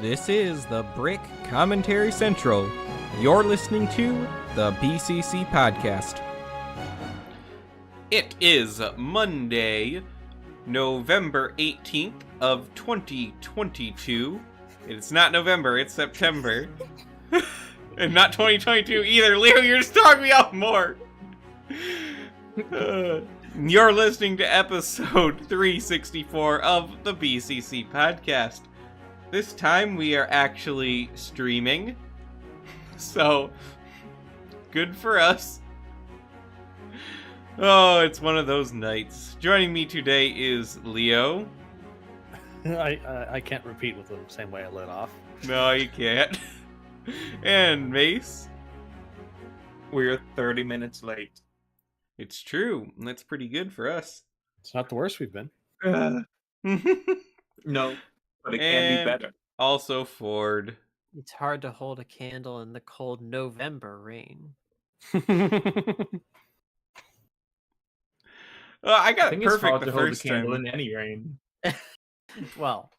This is the Brick Commentary Central. You're listening to the BCC Podcast. It is Monday, November 18th of 2022. It's not November, it's September. And not 2022 either. Leo, you're just talking me out more. You're listening to episode 364 of the BCC Podcast. This time we are actually streaming, so good for us. Oh, it's one of those nights. Joining me today is Leo. I can't repeat with the same way I let off. No, you can't. And Mace. We're 30 minutes late. It's true. That's pretty good for us. It's not the worst we've been. No, but it can be better. Also Ford. It's hard to hold a candle in the cold November rain. I got I think it it's perfect hard the to hold a first candle time. in any rain. Well,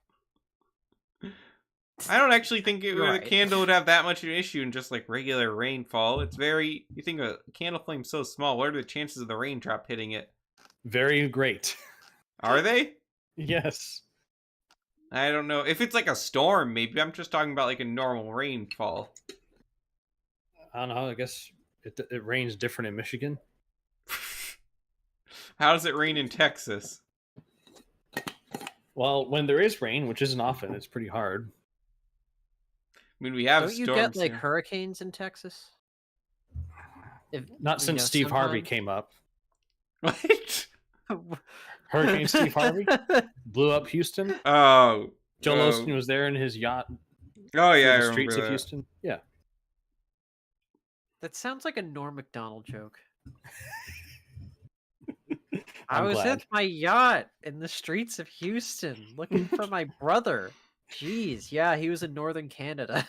I don't actually think a Right. candle would have that much of an issue in just like regular rainfall. It's very, you think a candle flame's so small, what are the chances of the raindrop hitting it? Very great. Are they? Yes. I don't know. If it's like a storm, maybe. I'm just talking about like a normal rainfall. I don't know. I guess it rains different in Michigan. How does it rain in Texas? Well, when there is rain, which isn't often, it's pretty hard. I mean, we have don't you storms get like here. hurricanes in Texas? Not since Steve Harvey sometimes? came up. What? Hurricane Steve Harvey blew up Houston. Oh. Joel oh. Osteen was there in his yacht Oh, yeah, I through the remember streets that. of Houston. Yeah. That sounds like a Norm Macdonald joke. I I'm was glad. at my yacht in the streets of Houston looking for my brother. Jeez, yeah, he was in northern Canada.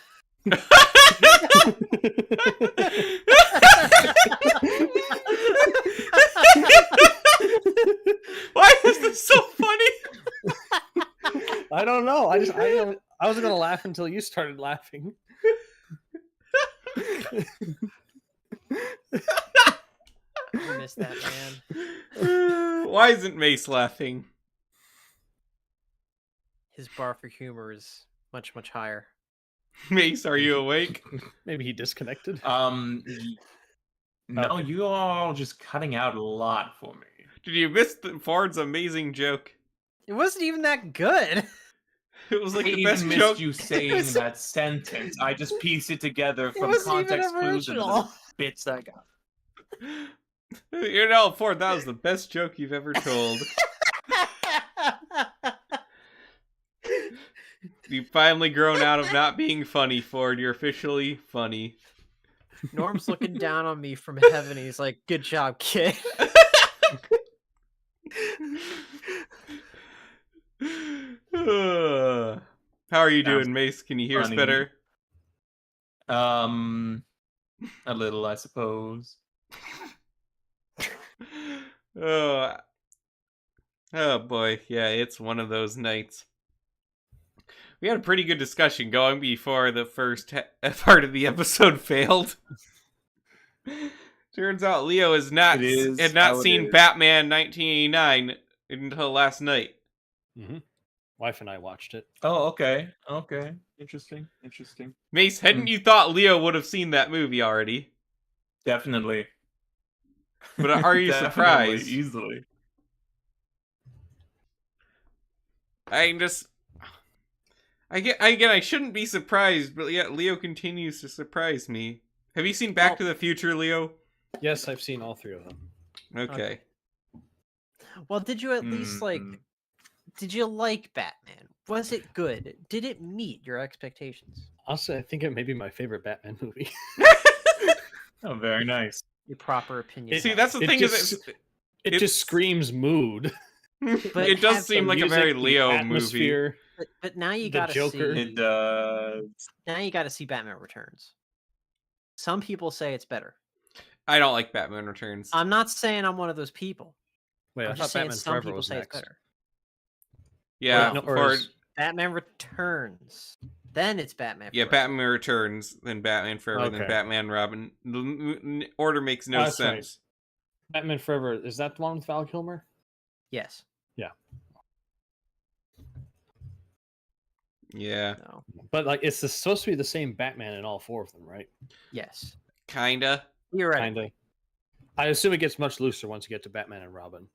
Why is this so funny? I don't know. I wasn't gonna laugh until you started laughing. I miss that man. Why isn't Mace laughing? His bar for humor is much, much higher. Mace, are you awake? Maybe he disconnected. No, Okay. you are all just cutting out a lot for me. Did you miss Ford's amazing joke? It wasn't even that good. It was like I the even best missed joke. you saying that sentence. I just pieced it together from wasn't even context clues and the original. bits I got. You know, Ford, that was the best joke you've ever told. You've finally grown out of not being funny, Ford. You're officially funny. Norm's looking down on me from heaven. He's like, "Good job, kid." How are you Sounds doing, Mace? Can you hear us funny. better? A little, I suppose. Oh, oh boy, yeah, it's one of those nights. We had a pretty good discussion going before the first part of the episode failed. Turns out Leo had not how it seen is. Batman 1989 until last night. Mm-hmm. Wife and I watched it. Oh, okay. Okay. Interesting. Mace, hadn't you thought Leo would have seen that movie already? Definitely. But are you Definitely, surprised? Easily. I shouldn't be surprised, but yet Leo continues to surprise me. Have you seen Back to the Future, Leo? Yes, I've seen all three of them. Okay. Well, did you at least like? Mhm. Did you like Batman? Was it good? Did it meet your expectations? Honestly, I think it may be my favorite Batman movie. Oh, very nice. Your proper opinion. See, that's the It thing just- is It It's- just screams mood. But it does have seem The like a music, very the Leo movie. atmosphere. but now you the gotta Joker. see. It does. Now you gotta see Batman Returns. Some people say it's better. I don't like Batman Returns. I'm not saying I'm one of those people. Wait, I I'm thought just saying Batman some Forever people was say next. it's better. Yeah, no, for or is- Batman Returns. Then it's Batman. Yeah, Forever. Batman Returns, then Batman Forever, then Okay. Batman Robin. The order makes no That's right. sense. Batman Forever, is that the one with Val Kilmer? Yes. Yeah, No. But like, it's supposed to be the same Batman in all 4 of them, right? Yes. kinda. You're right. Kinda. I assume it gets much looser once you get to Batman and Robin.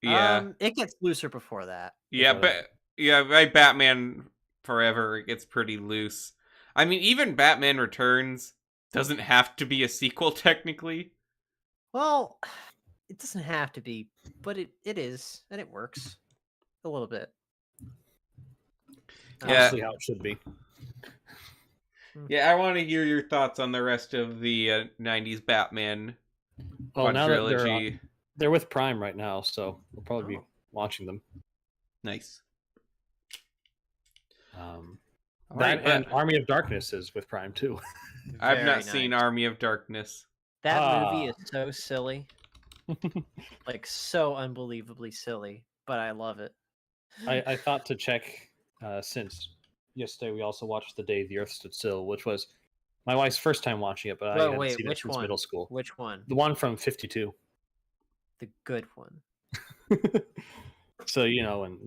Yeah, It gets looser before that. yeah, before that. but yeah, by Batman Forever, it gets pretty loose. I mean, even Batman Returns doesn't have to be a sequel technically. Well, it doesn't have to be, but it is, and it works a little bit. Yeah. Honestly, how it should be. Yeah, I want to hear your thoughts on the rest of the 90s Batman Well, now that quadrilogy. they're with Prime right now, so we'll probably be Oh. watching them. Nice. That Alright, and but Army of Darkness is with Prime too. I've Very not seen nice. Army of Darkness. That movie Ah. is so silly, like so unbelievably silly, but I love it. I thought to check since yesterday we also watched The Day the Earth Stood Still, which was my wife's first time watching it, but I Whoa, hadn't wait, seen it which since one? middle school. Which one? The one from 52. The good one. So and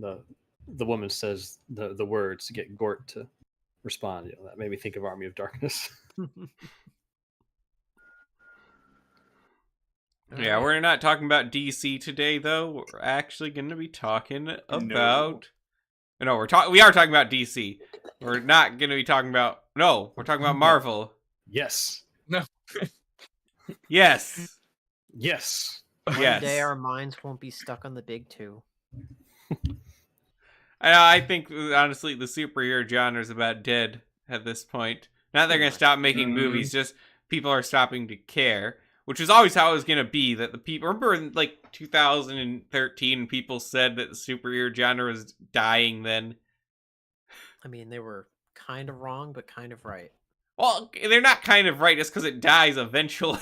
the woman says the words to get Gort to respond. That made me think of Army of Darkness. Yeah, we're not talking about DC today, though. We're actually going to be talking about. No, we are talking about DC. We're not going to be talking about. No, we're talking about Marvel. Yes. Yes. Yes. One Yes. day our minds won't be stuck on the big 2. I think, honestly, the superhero genre is about dead at this point. Not that they're going to stop making movies, just people are stopping to care. Which is always how it was going to be, that the people... Remember in, 2013, people said that the superhero genre was dying then? I mean, they were kind of wrong, but kind of right. Well, they're not kind of right, just because it dies eventually.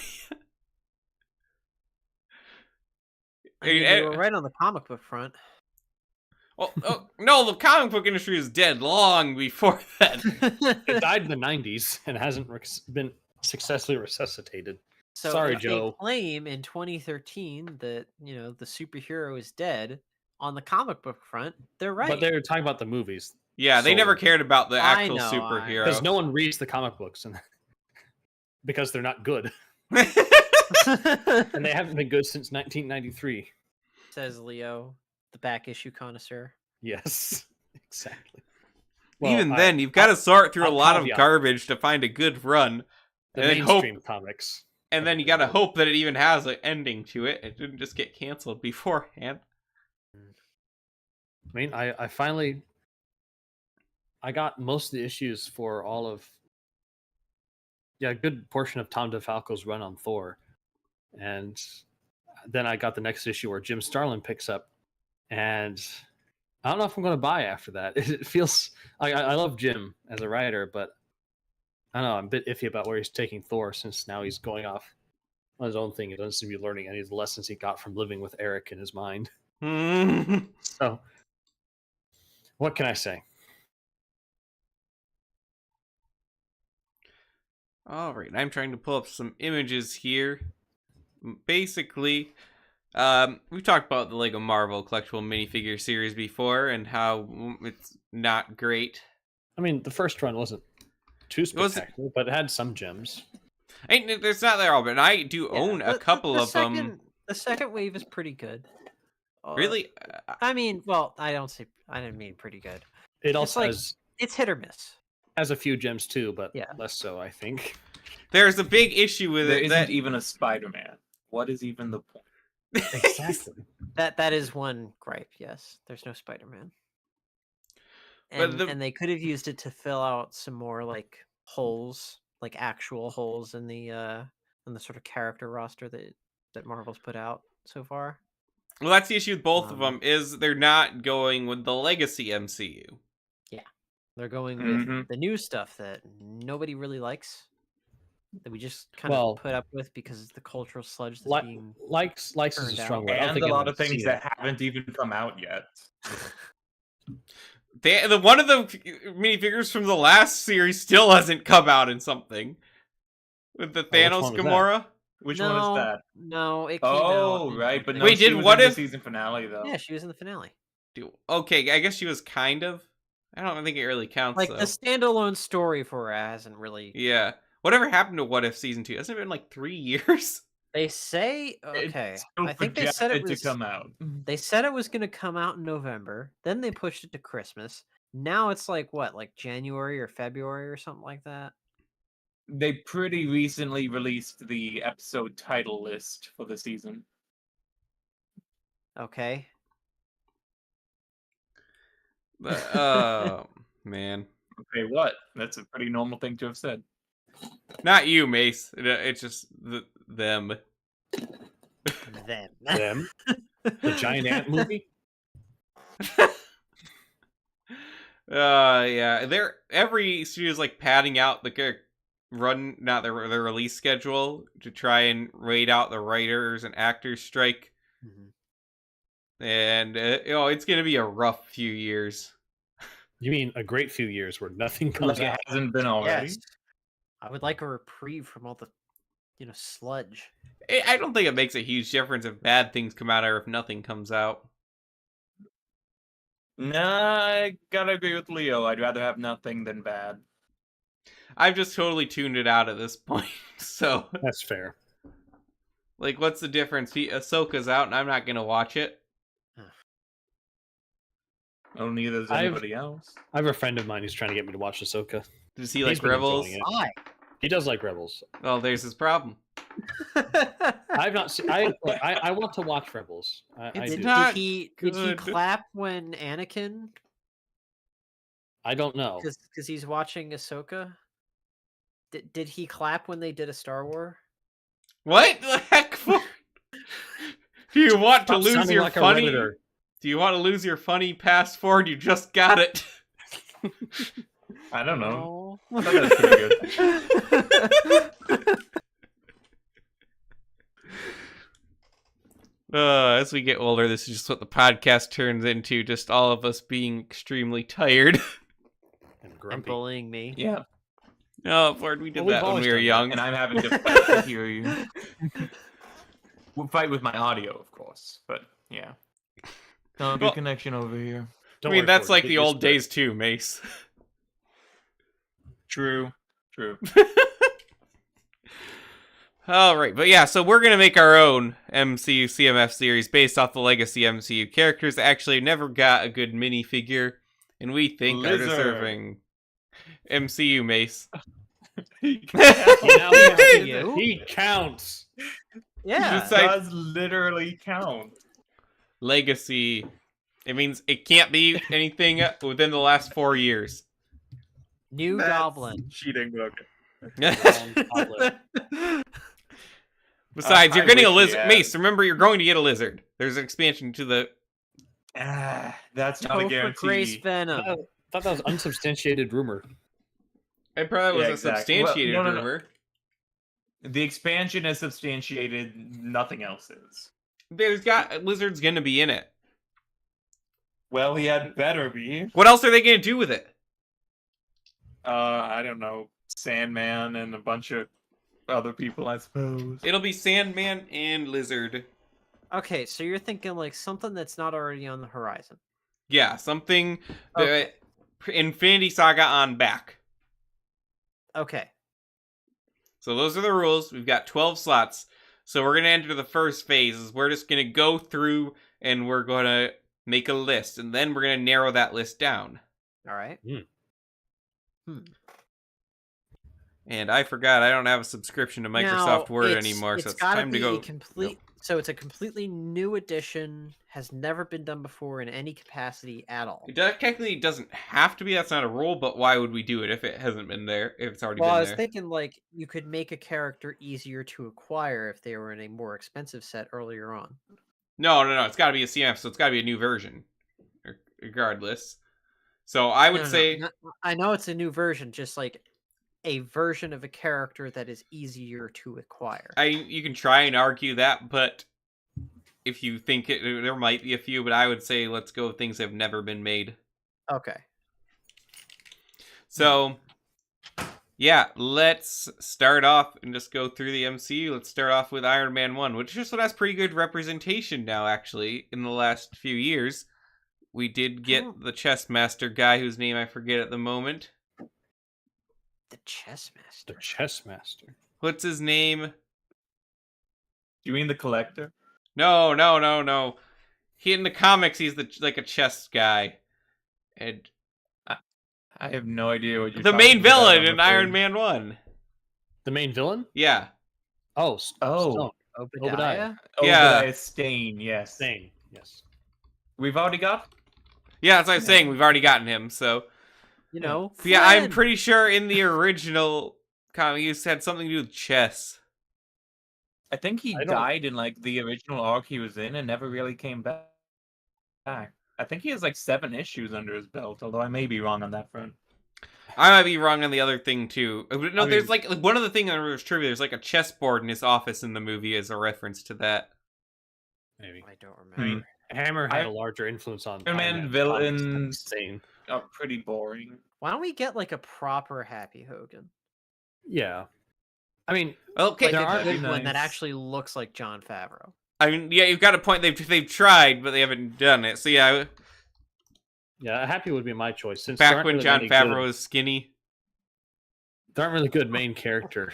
I mean, they were right on the comic book front. Well, no, the comic book industry is dead long before that. It died in the 90s and hasn't been successfully resuscitated. So Sorry, if Joe. they claim in 2013 that, the superhero is dead on the comic book front, they're right. But they were talking about the movies. Yeah, they never cared about the I actual know, superhero. Because no one reads the comic books because they're not good. And they haven't been good since 1993. Says Leo, the back issue connoisseur. Yes, exactly. Even then, you've got to sort through a I'll lot of caveat. garbage to find a good run. The and then hope, mainstream comics. and then you got to hope that it even has an ending to it. It didn't just get canceled beforehand. I mean, I finally got most of the issues for all of a good portion of Tom DeFalco's run on Thor, and then I got the next issue where Jim Starlin picks up, and I don't know if I'm going to buy after that. It feels I love Jim as a writer, but I don't know, I'm a bit iffy about where he's taking Thor, since now he's going off on his own thing. He doesn't seem to be learning any of the lessons he got from living with Eric in his mind. So, what can I say? All right, I'm trying to pull up some images here. Basically, we've talked about the Lego Marvel collectible minifigure series before and how it's not great. I mean, the first run wasn't too spectacular, but it had some gems. There's not there all, but I do own a couple of them. The second wave is pretty good. Really? I mean, well, I didn't mean pretty good. It also it's hit or miss. has a few gems too, but Yeah. less so, I think. There's a big issue with There it. isn't even a Spider-Man. What is even the point? Exactly. That is one gripe. Yes, there's no Spider-Man, But and they could have used it to fill out some more holes, actual holes in the sort of character roster that Marvel's put out so far. Well, that's the issue with both of them, is they're not going with the legacy MCU. Yeah, they're going with the new stuff that nobody really likes, that we just kind of put up with because it's the cultural sludge that's being likes is a strong word. And a lot of things that haven't even come out yet. one of the minifigures from the last series still hasn't come out in something. With the Thanos one was that? Gamora. Which one is that? No, it came out. Oh, in right. But no, Wait, she did was What in the If- season finale though? Yeah, she was in the finale. Okay, I guess she was kind of. I don't think it really counts, Like though. the standalone story for her hasn't really. Yeah. Whatever happened to What If Season 2? Hasn't it been like 3 years? They say okay. It's still I think they said it projected was to come out. They said it was going to come out in November. Then they pushed it to Christmas. Now it's like what, like January or February or something like that. They pretty recently released the episode title list for the season. Okay. But, man. Okay, what? That's a pretty normal thing to have said. Not you, Mace. It's just them. Them. Them? The giant ant movie? Yeah. Every studio's like padding out the their release schedule to try and wait out the writers and actors strike. Mhm. And it's gonna be a rough few years. You mean a great few years where nothing comes Like out? it hasn't been already. Yes. I would like a reprieve from all the, sludge. I don't think it makes a huge difference if bad things come out or if nothing comes out. Nah, I gotta agree with Leo. I'd rather have nothing than bad. I've just totally tuned it out at this point. So, That's fair. like, what's the difference? Ahsoka's out and I'm not gonna watch it. Oh, neither does I've- anybody else. I have a friend of mine who's trying to get me to watch Ahsoka. Does he He's like been Rebels? enjoying it. Why? He does like Rebels. Well, there's his problem. I've not seen. I want to watch Rebels. I It's do. not- did he good. clap when Anakin? I don't know. Because he's watching Ahsoka. Did he clap when they did a Star Wars? What the heck? Do you want to Stop lose sounding your like a funny? Redditor. Do you want to lose your funny pass forward? You just got it. I don't know. No. I thought that was pretty good. As we get older, this is just what the podcast turns into. Just all of us being extremely tired. And And grumpy. bullying me. Yeah, Oh, Ford, we did Well, we've that when always we were done that. young. and I'm having to fight to hear you. We'll fight with my audio, of course, but yeah. No, good Well- connection over here. Don't I mean, worry, that's Ford, like get the used old to it. days too, Mace. True. All right, but yeah, so we're gonna make our own MCU CMF series based off the legacy MCU characters that actually never got a good minifigure, and we think are Lizard. deserving. MCU Mace. Now You? he counts. Yeah. Just like- does literally count. Legacy. It means it can't be anything within the last 4 years. New Goblin. Cheating book. Besides, I you're getting a wish we lizard. had. Mace, remember, you're going to get a lizard. There's an expansion to the. That's not a Topher Grace guarantee. Venom. I thought that was unsubstantiated rumor. It probably was Yeah, a exactly. Well, substantiated no. rumor. The expansion is substantiated. Nothing else is. Lizard's gonna be in it. Well, he had better be. What else are they gonna do with it? I don't know. Sandman and a bunch of other people, I suppose. It'll be Sandman and Lizard. Okay, so you're thinking like something that's not already on the horizon. Yeah, something. Okay. Infinity Saga on back. Okay. So those are the rules. We've got 12 slots. So we're going to enter the first phase. We're just going to go through and we're going to make a list. And then we're going to narrow that list down. All right. And I forgot I don't have a subscription to Microsoft Now, Word it's- anymore. So it's gotta time to be go. Complete. So it's a completely new edition. Has never been done before in any capacity at all. Technically, it doesn't have to be. That's not a rule. But why would we do it if it hasn't been there? If it's already Well, I been was there? thinking like you could make a character easier to acquire if they were in a more expensive set earlier on. No. It's got to be a CMF. So it's got to be a new version. Regardless. So I would No, say. I know it's a new version, just like a version of a character that is easier to acquire. You can try and argue that, but if you think there might be a few, but I would say let's go with things that have never been made. Okay. So, yeah, let's start off and just go through the MCU. Let's start off with Iron Man 1, which just has pretty good representation now, actually, in the last few years. We did get the chess master guy whose name I forget at the moment. The chess The master. chess master. What's his name? Do you mean the collector? No. He in the comics, he's like a chess guy. And I have no idea what you're the talking main about, villain I'm in afraid. Iron Man 1. The main villain? Yeah. Oh, Oh. Stone. Obadiah? Yeah. Obadiah Stane, yes. Stane. Yes. We've already got... Yeah, that's what I'm saying. We've already gotten him, so... You know, Yeah, I'm Flynn. pretty sure in the original comic, you said something to do with chess. I think he I don't- died in like the original arc he was in and never really came back. I think he has like 7 issues under his belt, although I may be wrong on that front. I might be wrong on the other thing, too. No, I there's mean- like... One of the things I remember is trivia. There's like a chessboard in his office in the movie as a reference to that. Maybe. I don't I mean, remember. Hammer had I- a larger influence on Iron Man comics than villains- Stane. pretty boring. Why don't we get like a proper Happy Hogan? Yeah. I mean, Okay, Like there a are- good one that nice. actually looks like Jon Favreau. I mean, yeah, you've got a point. They've tried, but they haven't done it. So yeah, yeah, Happy would be my choice. Since there back aren't when really Jon many Favreau good- was skinny. there aren't really good main character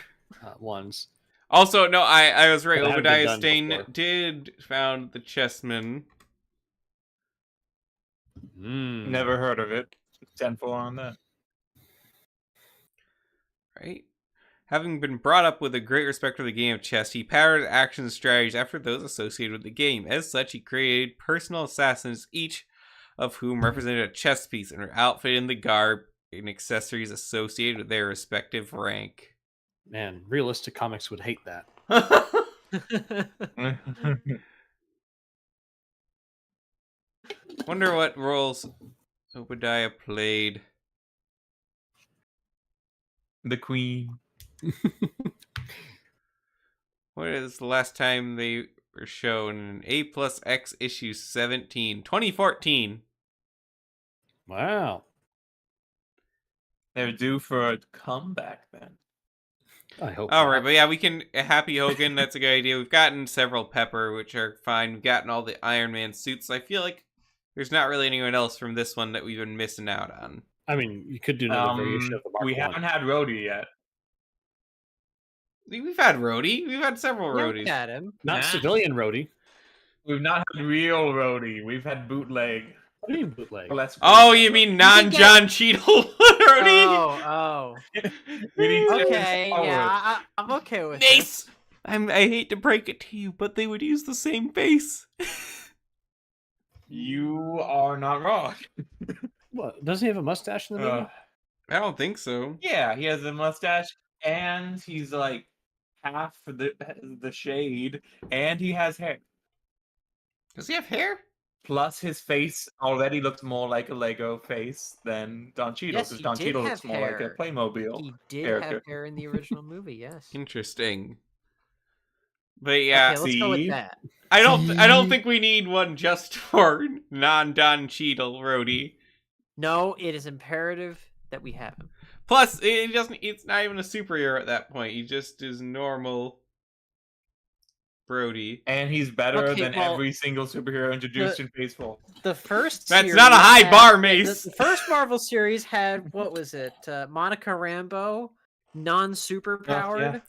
ones. Also, no, I was right. That haven't been Obadiah done Stane before. did found the chessman. Mm. Never heard of it. 10-4 on that. Right? Having been brought up with a great respect for the game of chess, he patterned action strategies after those associated with the game. As such, he created personal assassins, each of whom represented a chess piece and were outfitted in the garb and accessories associated with their respective rank. Man, realistic comics would hate that. Wonder what roles Obadiah played. The Queen. What is the last time they were shown? In A plus X issue 17, 2014. Wow. They're due for a comeback then. I hope. All not. right, but yeah, we can Happy Hogan. That's a good idea. We've gotten several Pepper, which are fine. We've gotten all the Iron Man suits. I feel like there's not really anyone else from this one that we've been missing out on. I mean, you could do another variation of the Mark We I. haven't had Rhodey yet. We've had Rhodey. We've had several Look Rhodeys. at him. Not Nah. civilian Rhodey. We've not had real Rhodey. We've had bootleg. What do you mean bootleg? Well, that's Oh, you mean non-John Cheadle Rhodey? Oh, we need oh. to Okay, forward. yeah, I'm okay with this. Nice. I hate to break it to you, but they would use the same face. You are not wrong. What? Doesn't he have a mustache in the movie? I don't think so. Yeah, he has a mustache, and he's like half the shade, and he has hair. Does he have hair? Plus, his face already looks more like a Lego face than Don Cheadle, Yes, because he Don did Cheadle have looks more like a hair. Playmobil. He did character. have hair in the original movie, yes. Interesting. But yeah, Okay, let's go with see? that. I don't think we need one just for non-Don Cheadle Rhodey. No, it is imperative that we have him. Plus, it's not even a superhero at that point. He just is normal Brody. And he's better Okay, than well, every single superhero introduced in Phase 4. The first That's series not a high had- bar, Mace. The first Marvel series had, what was it? Monica Rambeau, non-superpowered.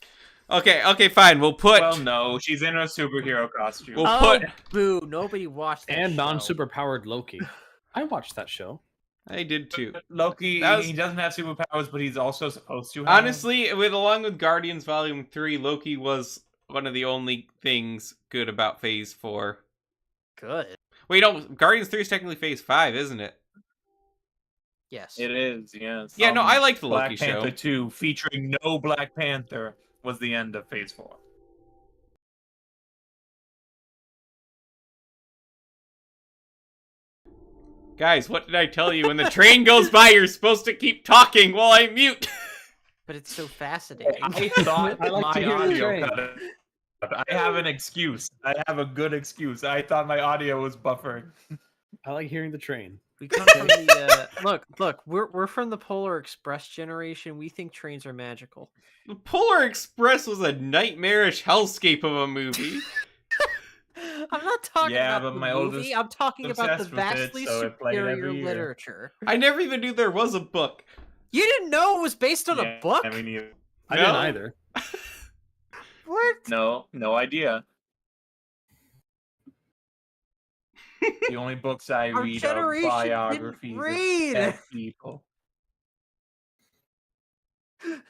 Okay, fine. We'll put Well, no, she's in a superhero costume. Well, Oh, put- boo, nobody watched that And show. non-superpowered Loki. I watched that show. I did too. Loki, That was- he doesn't have superpowers, but he's also supposed to have. Honestly, along with Guardians Volume 3, Loki was one of the only things good about Phase 4. Good. Wait, no, Guardians 3 is technically Phase 5, isn't it? Yes. It is, yes. Yeah, no, I liked the Black Loki Panther show. 2, featuring no Black Panther, was the end of Phase 4. Guys, what did I tell you? When the train goes by, you're supposed to keep talking while I mute. But it's so fascinating. I thought I like to my hear the audio train. cut out. I have an excuse. I have a good excuse. I thought my audio was buffering. I like hearing the train. We come from the look. We're from the Polar Express generation. We think trains are magical. The Polar Express was a nightmarish hellscape of a movie. I'm not talking Yeah, about but the my movie. oldest I'm talking about the obsessed with it, vastly so it played superior every year. literature. I never even knew there was a book. You didn't know it was based on a book? I mean, you... I No? didn't either. What? No idea. The only books I Our read are generation didn't biographies of read. dead people. Oh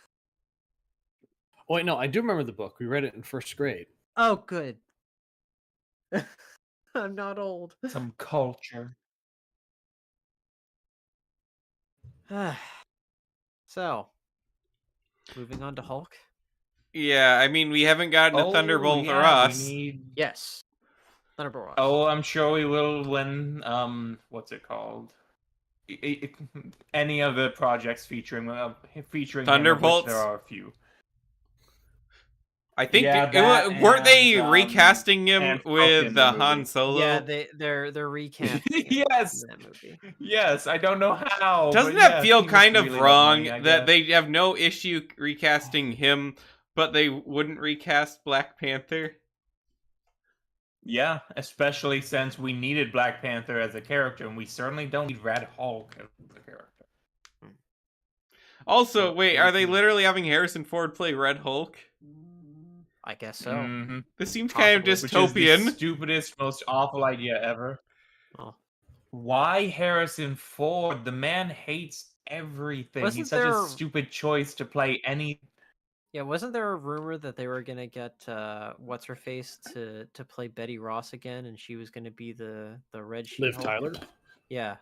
wait, no, I do remember the book. We read it in first grade. Oh, good. I'm not old. Some culture. So, moving on to Hulk. Yeah, I mean, we haven't gotten a Thunderbolt yeah, Ross. we need... Yes, Thunderbolt Ross. Oh, I'm sure we will when what's it called? Any of the projects featuring him, of which Thunderbolts? there are a few. I think Yeah, weren't they and, recasting him and with Falcon, the Han movie. Solo? Yeah, they're recasting him Yes. in that movie. Yes, I don't know how. Doesn't but that yes, feel he must kind of really love wrong money, I that guess. they have no issue recasting him, but they wouldn't recast Black Panther? Yeah, especially since we needed Black Panther as a character, and we certainly don't need Red Hulk as a character. Also, So, wait, are they literally having Harrison Ford play Red Hulk? I guess so. Mhm. This seems kind of Which is the dystopian. stupidest, most awful idea ever. Oh. Why Harrison Ford? The man hates everything. Wasn't He's such there- a stupid choice to play any. Yeah, wasn't there a rumor that they were gonna get what's her face to play Betty Ross again, and she was gonna be the Red Liv She-Hulk? Tyler? Yeah,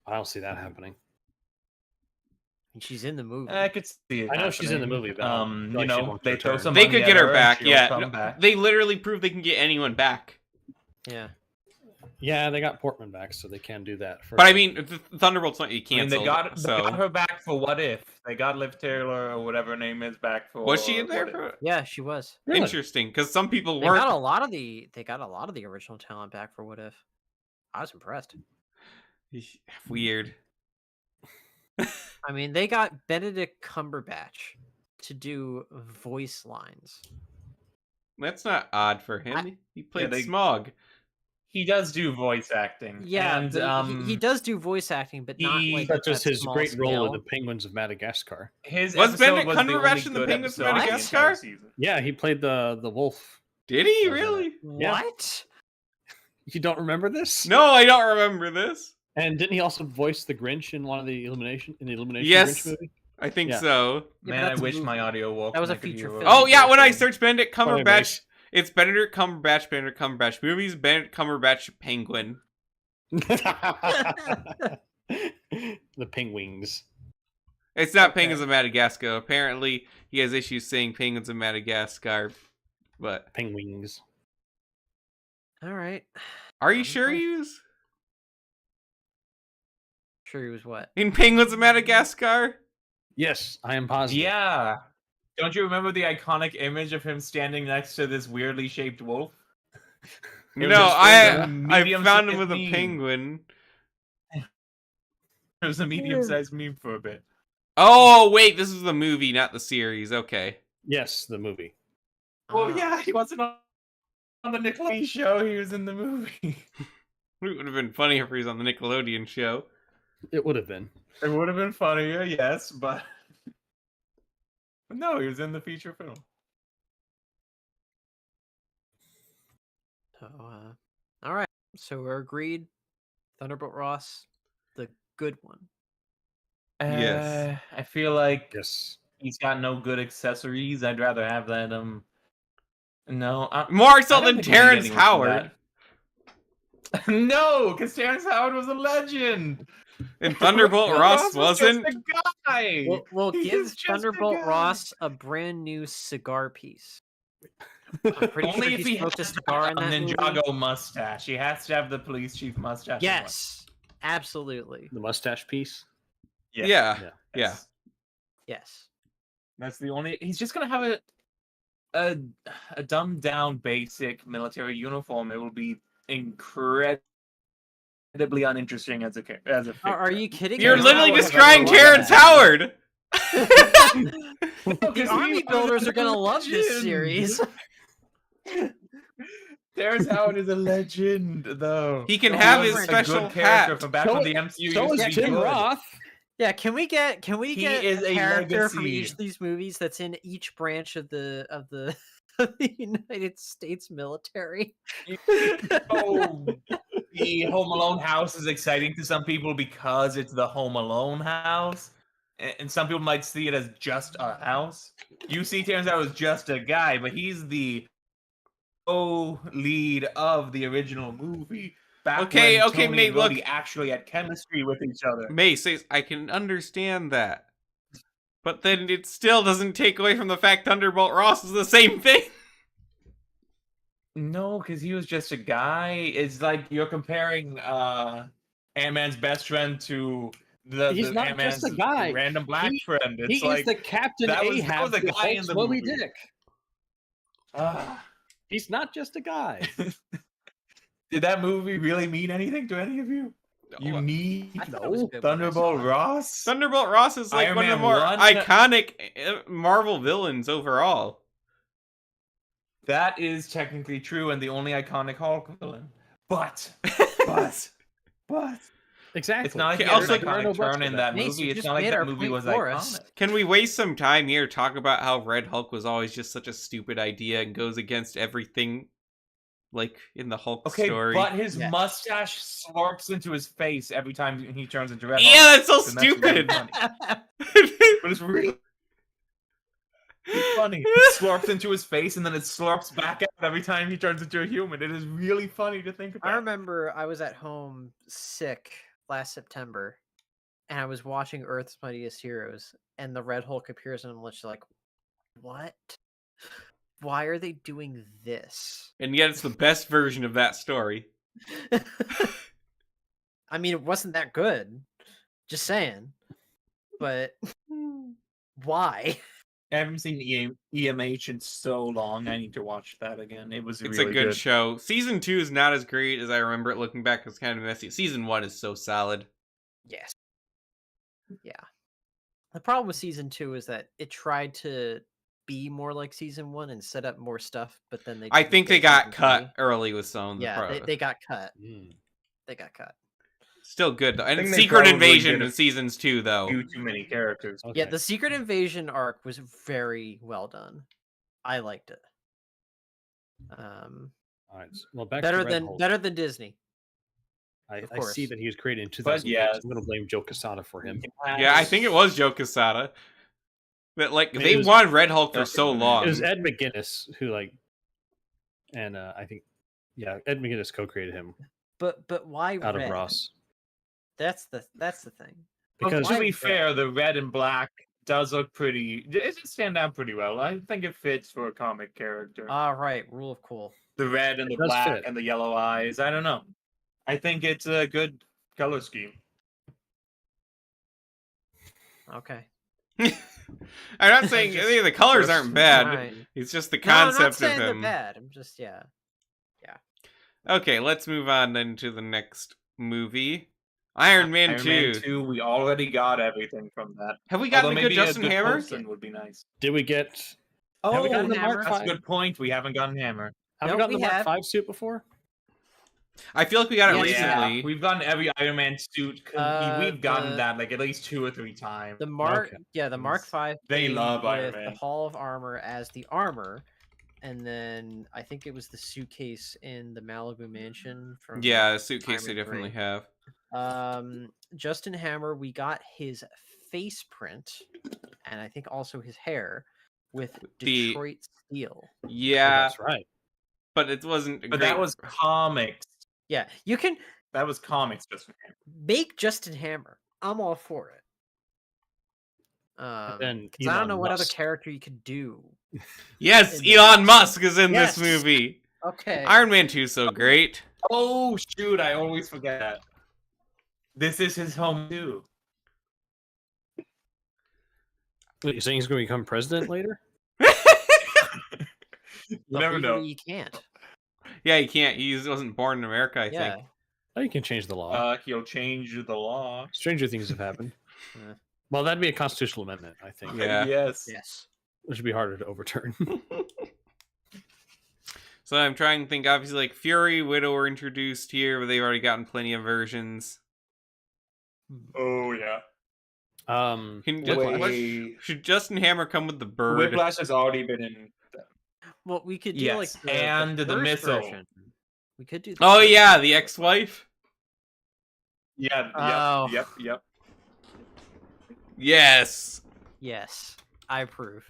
I don't see that happening. and she's in the movie. I could see it. I know she's in the happening. movie, but I don't feel You like she know, won't they throw return. some They money could at get her and back, she'll yeah. come back. They literally prove they can get anyone back. Yeah, Yeah, they got Portman back, so they can do that. But I mean, Thunderbolt's not I mean, canceled. they got so her back for What If. They got Liv Taylor or whatever her name is back for. was she in there? What For... If. yeah, she was. Really? Interesting, because some people They weren't. got a lot of the original talent back for What If. I was impressed. Weird. I mean, they got Benedict Cumberbatch to do voice lines. That's not odd for him. He played they- Smog. He does do voice acting. Yeah, and but he does do voice acting, but not he- like Such at as his small great role in scale. the Penguins of Madagascar. his Was episode Benedict was the Cumberbatch only in the good Penguins of episode the Madagascar? entire season. Yeah, he played the wolf. Did he Was really? Yeah. What? You don't remember this? No, I don't remember this. And didn't he also voice the Grinch in one of the Illumination Yes. Grinch movie? I think Yeah. so. Yeah, but Man, I that's a wish movie. my audio woke. That was and a I could feature hear film. what Oh yeah, when I saying. search Benedict Sorry, Cumberbatch, it's Benedict Cumberbatch movies. Benedict Cumberbatch Penguin. The Penguins. It's not Okay. Penguins of Madagascar. Apparently, he has issues saying Penguins of Madagascar. But Penguins. All right. are you I'm sure fine. he was Sure, he was what? in Penguins of Madagascar? Yes, I am positive. Yeah. Don't you remember the iconic image of him standing next to this weirdly shaped wolf? It was No, just I a medium found him sized with a meme. penguin. It was a medium-sized meme for a bit. Oh wait, this is the movie, not the series. Okay. Yes, the movie. Oh Ah. yeah, he wasn't on the Nickelodeon show. He was in the movie. It would have been funnier if he was on the Nickelodeon show. It would have been. It would have been funnier, yes, but no, he was in the feature film. So, all right. So we're agreed. Thunderbolt Ross, the good one. Yes. I feel like Yes. he's got no good accessories. I'd rather have that. No, More so I don't than think we need Terrence anyone for Howard. that. No, because Terrence Howard was a legend. And Thunderbolt Ross was just wasn't. a guy. We'll He's give just a Thunderbolt guy. Ross a brand new cigar piece. I'm pretty Only sure if he he smoked a has cigar in a that movie. Ninjago mustache. He has to have the police chief mustache. and Yes, absolutely. The mustache piece. what. Yeah. Yeah. Yeah. Yes. That's the only. He's just gonna have a dumbed down basic military uniform. It will be incredibly incredibly uninteresting as a figure. Are you kidding? You're me? literally Howard describing has a lot Terrence of- Howard. The army builders are gonna love this legend. series. Terrence Howard is a legend, though. He can Oh, have he's his a special good character hat. from back when the MCU So used is to be Tim good. Roth. Yeah, can we get He a is a character from legacy. each of these movies that's in each branch of the of the United States military? Oh, the Home Alone house is exciting to some people because it's the Home Alone house, and some people might see it as just a house. You see Terrence Howard as just a guy, but he's the lead of the original movie. Back Okay, when okay, Tony mate, and Rhodey look. actually had chemistry with each other. May says, I can understand that. But then it still doesn't take away from the fact Thunderbolt Ross is the same thing. No, because he was just a guy. It's like you're comparing Ant-Man's best friend to He's the not Ant-Man's just a guy. random black friend. He It's like is the Captain that was Ahab a to guy in Hulk's the Moby movie. Dick. ah. He's not just a guy. Did that movie really mean anything to any of you? You need I thought it was good when I saw Thunderbolt it. Ross? Thunderbolt Ross is like Iron one of the Man more 1? iconic Marvel villains overall. That is technically true and the only iconic Hulk villain. But Exactly. it's not like Okay, he had also- an iconic turn in that Mace, movie. you It's just not like made that our movie point was for us. iconic. Can we waste some time here talk about how Red Hulk was always just such a stupid idea and goes against everything, like in the Hulk Okay, story? but his Yeah. mustache slurps into his face every time he turns into Red Hulk. Yeah, that's so And that's really stupid. funny. But it's really funny. It slurps into his face and then it slurps back out every time he turns into a human. It is really funny to think about. I remember I was at home sick last September, and I was watching Earth's Mightiest Heroes, and the Red Hulk appears, and I'm just like, "What? Why are they doing this?" And yet it's the best version of that story. I mean, it wasn't that good. Just saying, but why? I haven't seen EMH in so long. I need to watch that again. It was It's really a good show. Season 2 is not as great as I remember it. Looking back, it's kind of messy. Season 1 is so solid. Yes. Yeah. The problem with season 2 is that it tried to be more like season 1 and set up more stuff, but then they. I tweaked think it they in got season cut 3. early with some of the Yeah, they got cut. Mm. They got cut. Still good though. And think they Secret probably Invasion did a in seasons 2 though. Too many characters. Okay. Yeah, the Secret Invasion arc was very well done. I liked it. All right. Well, back Better to Red than Hulk. better than Disney. I course. see that he was created in But 2006. yes. I'm going to blame Joe Quesada for him. Yeah, I think it was Joe Quesada. That like I mean, they it was- wanted Red Hulk for That's so it. long. It was Ed McGuinness who and I think, yeah, Ed McGuinness co-created him But why out red? of Ross. That's the thing. Well, Because to be Why- fair, the red and black does look pretty. It does stand out pretty well. I think it fits for a comic character. All right, rule of cool. The red and it the does black fit. and the yellow eyes. I don't know. I think it's a good color scheme. Okay. I'm not saying Just- any of the colors First- aren't bad. Alright. It's just the No, I'm not concept saying of they're him. bad. I'm just yeah. Okay, let's move on then to the next movie. Iron Man 2. 2, we already got everything from that. Have we gotten Although a good maybe Justin Hammer? Coulson would be nice. Did we get? Oh, have we gotten the Hammer? Mark that's a 5? good point. We haven't gotten Hammer. Have Nope, we gotten we the Mark have. 5 suit before? I feel like we got it Yes, recently. We've gotten every Iron Man suit. We've gotten the- that like at least 2 or 3 times. The Mark, Okay. yeah, the Mark V. They came love Iron with Man. the Hall of Armor as the armor, and then I think it was the suitcase in the Malibu mansion from. Yeah, a suitcase they Iron Man definitely 3. have. Justin Hammer, we got his face print, and I think also his hair with The- Detroit Steel. Oh, Yeah, that's right. but it wasn't. But that was comics. Yeah, you can That was comics just for him. make Justin Hammer. I'm all for it. then 'Cause I don't Elon know what other Musk. character you could do. Yes, in the- Elon Musk is in Yes. this movie. Okay. Iron Man 2 is so great. Oh shoot, I always forget that. This is his home too. Wait, you saying he's going to become president later? You never know. You can't. Yeah, he can't. He wasn't born in America, I Yeah. think. Oh, you can change the law. He'll change the law. Stranger things have happened. Well, that'd be a constitutional amendment, I think. Yeah. Yes. Yes. Which would be harder to overturn. So I'm trying to think. Obviously, like Fury, Widow were introduced here, but they've already gotten plenty of versions. Oh yeah. Should Justin Hammer come with the bird? Whiplash has already been in. Well, we could do Yes, like and the first missile. version. We could do. Oh first yeah, version. the Exwife. Yeah. Oh. Yep. Yes. Yes, I approve.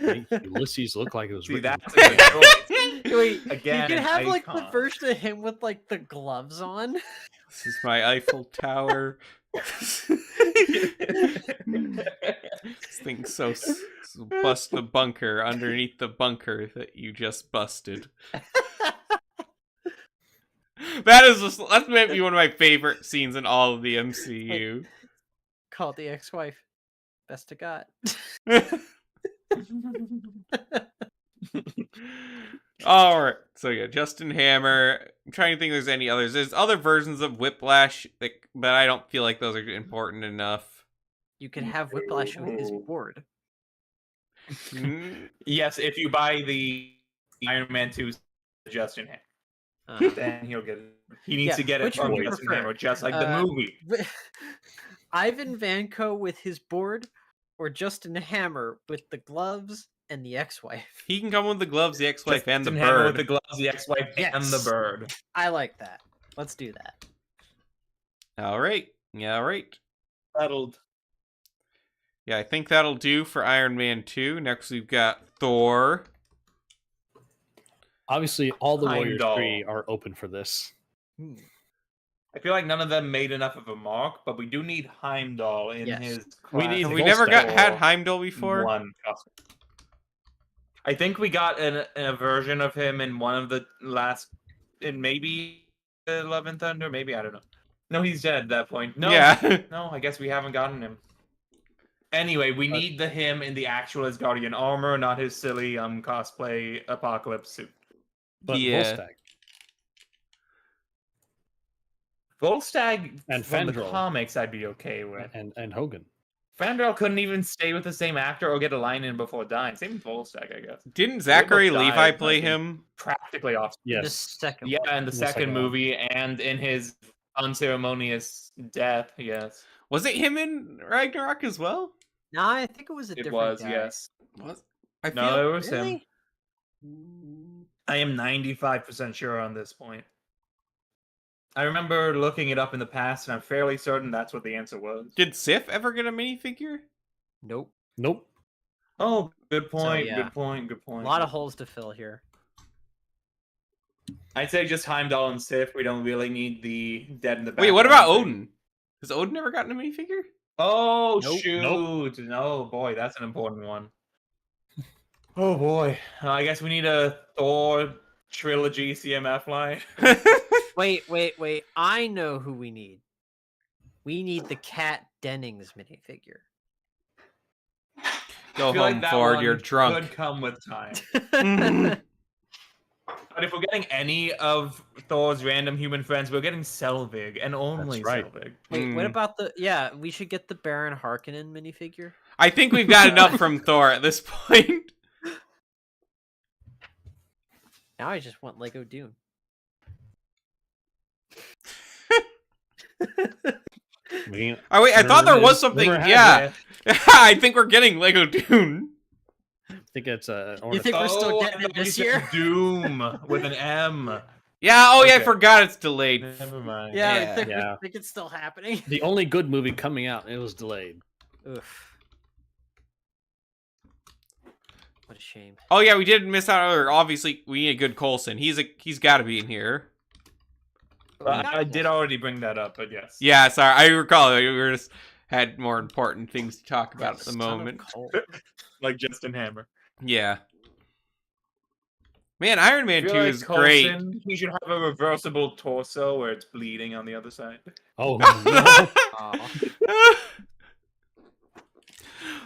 Make Ulysses look like it was See, written. that's a good choice. Wait, Again, you can have like the icon. version of him with like the gloves on. This is my Eiffel Tower. This thing so bust the bunker underneath the bunker that you just busted. That's maybe one of my favorite scenes in all of the MCU. Called the ex-wife. Best to got. All right, so yeah, Justin Hammer. I'm trying to think if there's any others. There's other versions of Whiplash, but I don't feel like those are important enough. You can have Whiplash with his board. Yes, if you buy the Iron Man 2 Justin Hammer, then he'll get it. He needs to get it which from one you Justin prefer? Hammer, just like the movie. Ivan Vanko with his board, or Justin Hammer with the gloves and the ex-wife? He can come with the gloves, the Exwife, and the Justin Hammer with bird. the gloves, the ex-wife, and the Yes. bird. I like that. Let's do that. All right, yeah, all right. Settled. Yeah, I think that'll do for Iron Man 2. Next, we've got Thor. Obviously, all the Warriors Heimdall. 3 are open for this. I feel like none of them made enough of a mark, but we do need Heimdall in Yes. his. We need We Volstagg. never had Thor Heimdall before. one costume. I think we got a version of him in one of the last, in maybe Love and Thunder, maybe, I don't know. No, he's dead at that point. No, Yeah. no, I guess we haven't gotten him. Anyway, we need him in the actual Asgardian armor, not his silly cosplay apocalypse suit. But Yeah. Volstagg. Volstagg And from the Fandral. comics I'd be okay with. And Hogan. Fandral couldn't even stay with the same actor or get a line in before dying. Same with Volstagg, I guess. Didn't Zachary both died, Levi I play think. him? Practically off. The Yes. second Yeah, one. in the The second second one. movie and in his unceremonious death, yes. Was it him in Ragnarok as well? No, I think it was a It different was, guy. yes. Was I No, feel it was him. Really? I am 95% sure on this point. I remember looking it up in the past, and I'm fairly certain that's what the answer was. Did Sif ever get a minifigure? Nope. Nope. Oh, good point, yeah. good point, good A point. lot of holes to fill here. I'd say just Heimdall and Sif. We don't really need the dead in the back. Wait, what about Odin? Has Odin ever gotten a minifigure? Oh, Nope. shoot. No, boy, that's an important one. Oh, boy. I guess we need a Thor trilogy CMF line. Wait. I know who we need. We need the Kat Dennings minifigure. Go I feel like home, that Ford. one You're drunk. Could come with time. Mhm. But if we're getting any of Thor's random human friends, we're getting Selvig, and only That's right. Selvig. Wait, what Mm. about the... Yeah, we should get the Baron Harkonnen minifigure. I think we've got enough from Thor at this point. Now I just want Lego Dune. Oh wait, I thought there was something. Never had Yeah, I think we're getting Lego Dune. I think it's a. You think we're still I getting it thought you this said year? Doom with an M. Yeah. Oh yeah, I Okay. forgot it's delayed. Never mind. Yeah, Yeah. Yeah. I think it's still happening. The only good movie coming out, it was delayed. Oof. What a shame. Oh yeah, we did miss out. Or obviously, we need a good Coulson. He's got to be in here. I did already bring that up, but yes. Yeah, sorry, I recall. We were just had more important things to talk about at the Son of moment. Cole. Like Justin Hammer. Yeah. Man, Iron I Man feel 2 like is great. Coulson, he should have a reversible torso where it's bleeding on the other side. Oh no. Aw.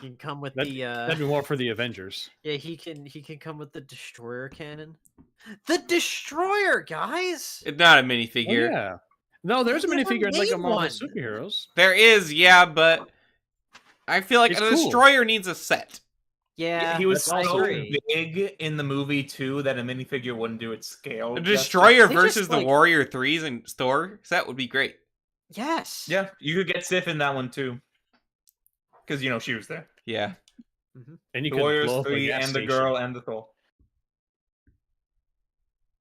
He can come with the That'd be more for the Avengers. yeah, he can come with the destroyer cannon. The destroyer, guys! It's not a Oh, minifigure. yeah. No, there's a They never minifigure in Lego made Marvel one. Superheroes. There is, yeah, but I feel like It's a cool. destroyer needs a set. Yeah, he was I so agree. big in the movie too that a minifigure wouldn't do its scale. A justice. destroyer They versus just, the like- Warrior 3s and Thor set would be great. Yes. Yeah, you could get Sif in that one too, because she was there. Yeah. And you The could Warriors blow up a 3 gas and the station. girl and the Thor.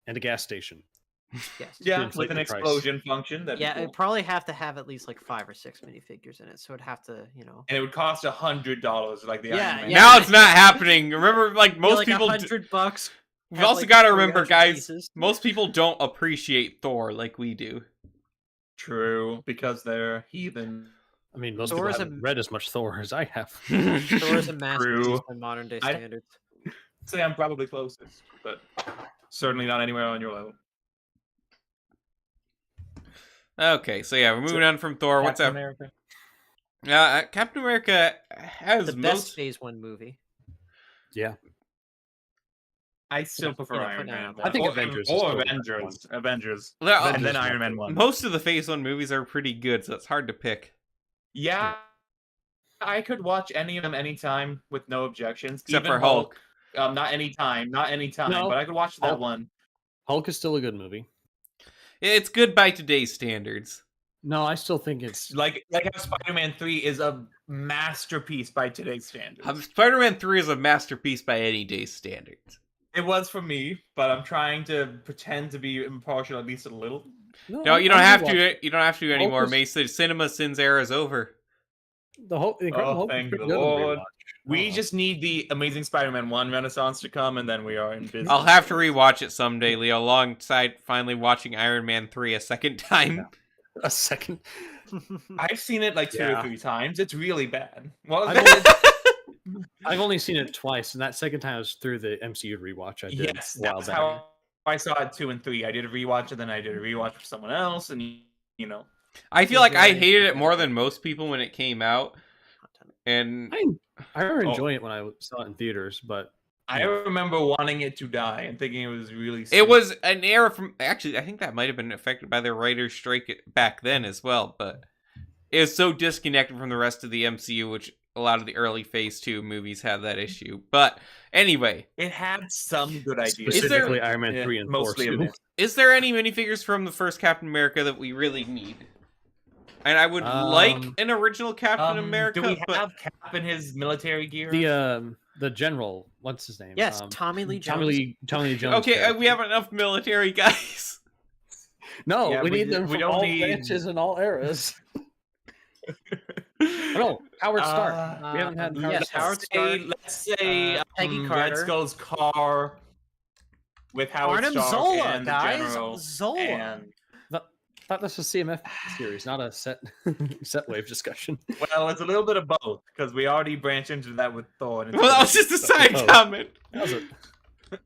And a gas station. Yes. Yeah, inflate with an the price. explosion function. That'd Yeah, be cool. it'd probably have to have at least like 5 or 6 minifigures in it, so it'd have to, And it would cost $100, like the Yeah, Iron Man. yeah. Now it's not happening. Remember, like be most like people. $100. We've have, also like, got to remember, 300 guys. pieces. Most people don't appreciate Thor like we do. True, because they're heathen. I mean, most Thor people is haven't a- read as much Thor as I have. Thor is a masterpiece True. by modern day I- standards. Say I'm probably closest, but certainly not anywhere on your level. Okay, so yeah, we're moving on from Thor. What's Captain up? America. Captain America has The best most. Phase 1 movie. Yeah. I still prefer for Iron now. Man. I think Or- Avengers is Or still the best Avengers. Avengers. Well, And then Avengers Iron Man is 1. Most of the Phase 1 movies are pretty good, so it's hard to pick. Yeah. I could watch any of them anytime with no objections. Except Even for Hulk. Not anytime, No. but I could watch that Hulk. one. Hulk is still a good movie. It's good by today's standards. No, I still think it's Like how Spider-Man 3 is a masterpiece by today's standards. Spider-Man 3 is a masterpiece by any day's standards. It was for me, but I'm trying to pretend to be impartial at least a little. No, you don't have rewatch to. You don't have to anymore. Hulk Mason, Cinema Sins era is over. The Hulk. The Incredible Hulk is thank pretty the good on Lord. rewatch. We Oh. just need the Amazing Spider-Man 1 Renaissance to come, and then we are in business. I'll have to rewatch it someday, Leo, alongside finally watching Iron Man 3 a second time. A second. I've seen it like 2 or Yeah. 3 times. It's really bad. Well, I've only seen it twice, and that second time was through the MCU rewatch I did yes, a while that's back. how I saw it 2 and 3. I did a rewatch, and then I did a rewatch for someone else, and I feel like I Very hated it good. more than most people when it came out. And I remember Oh. enjoying it when I saw it in theaters, but I remember wanting it to die and thinking it was really. it stupid. was an era from. Actually, I think that might have been affected by the writer's strike back then as well. But it was so disconnected from the rest of the MCU, which a lot of the early Phase 2 movies have that issue. But anyway, It had some good ideas. Is there- specifically Iron Man Yeah, 3 and 4 mostly a too. miss. is there any minifigures from the first Captain America that we really need? And I would like an original Captain America. Do we but have Cap in his military gear? The general, what's his name? Yes, Tommy Lee Jones. Tommy Lee Jones. okay, character. we have enough military guys. No, Yeah, we we need d- them we from don't all need- branches and all eras. No, Howard Stark. We haven't had Howard yes, Stark. Howard Stark. Let's say Peggy Red Carter. Skull's car with Howard Arnim Stark Zola, and the guys. general. Zola. And I thought this was CMF series, not a set wave discussion. well, it's a little bit of both because we already branched into that with Thor. And it's Well, that been- was just a side Oh. comment. That was it.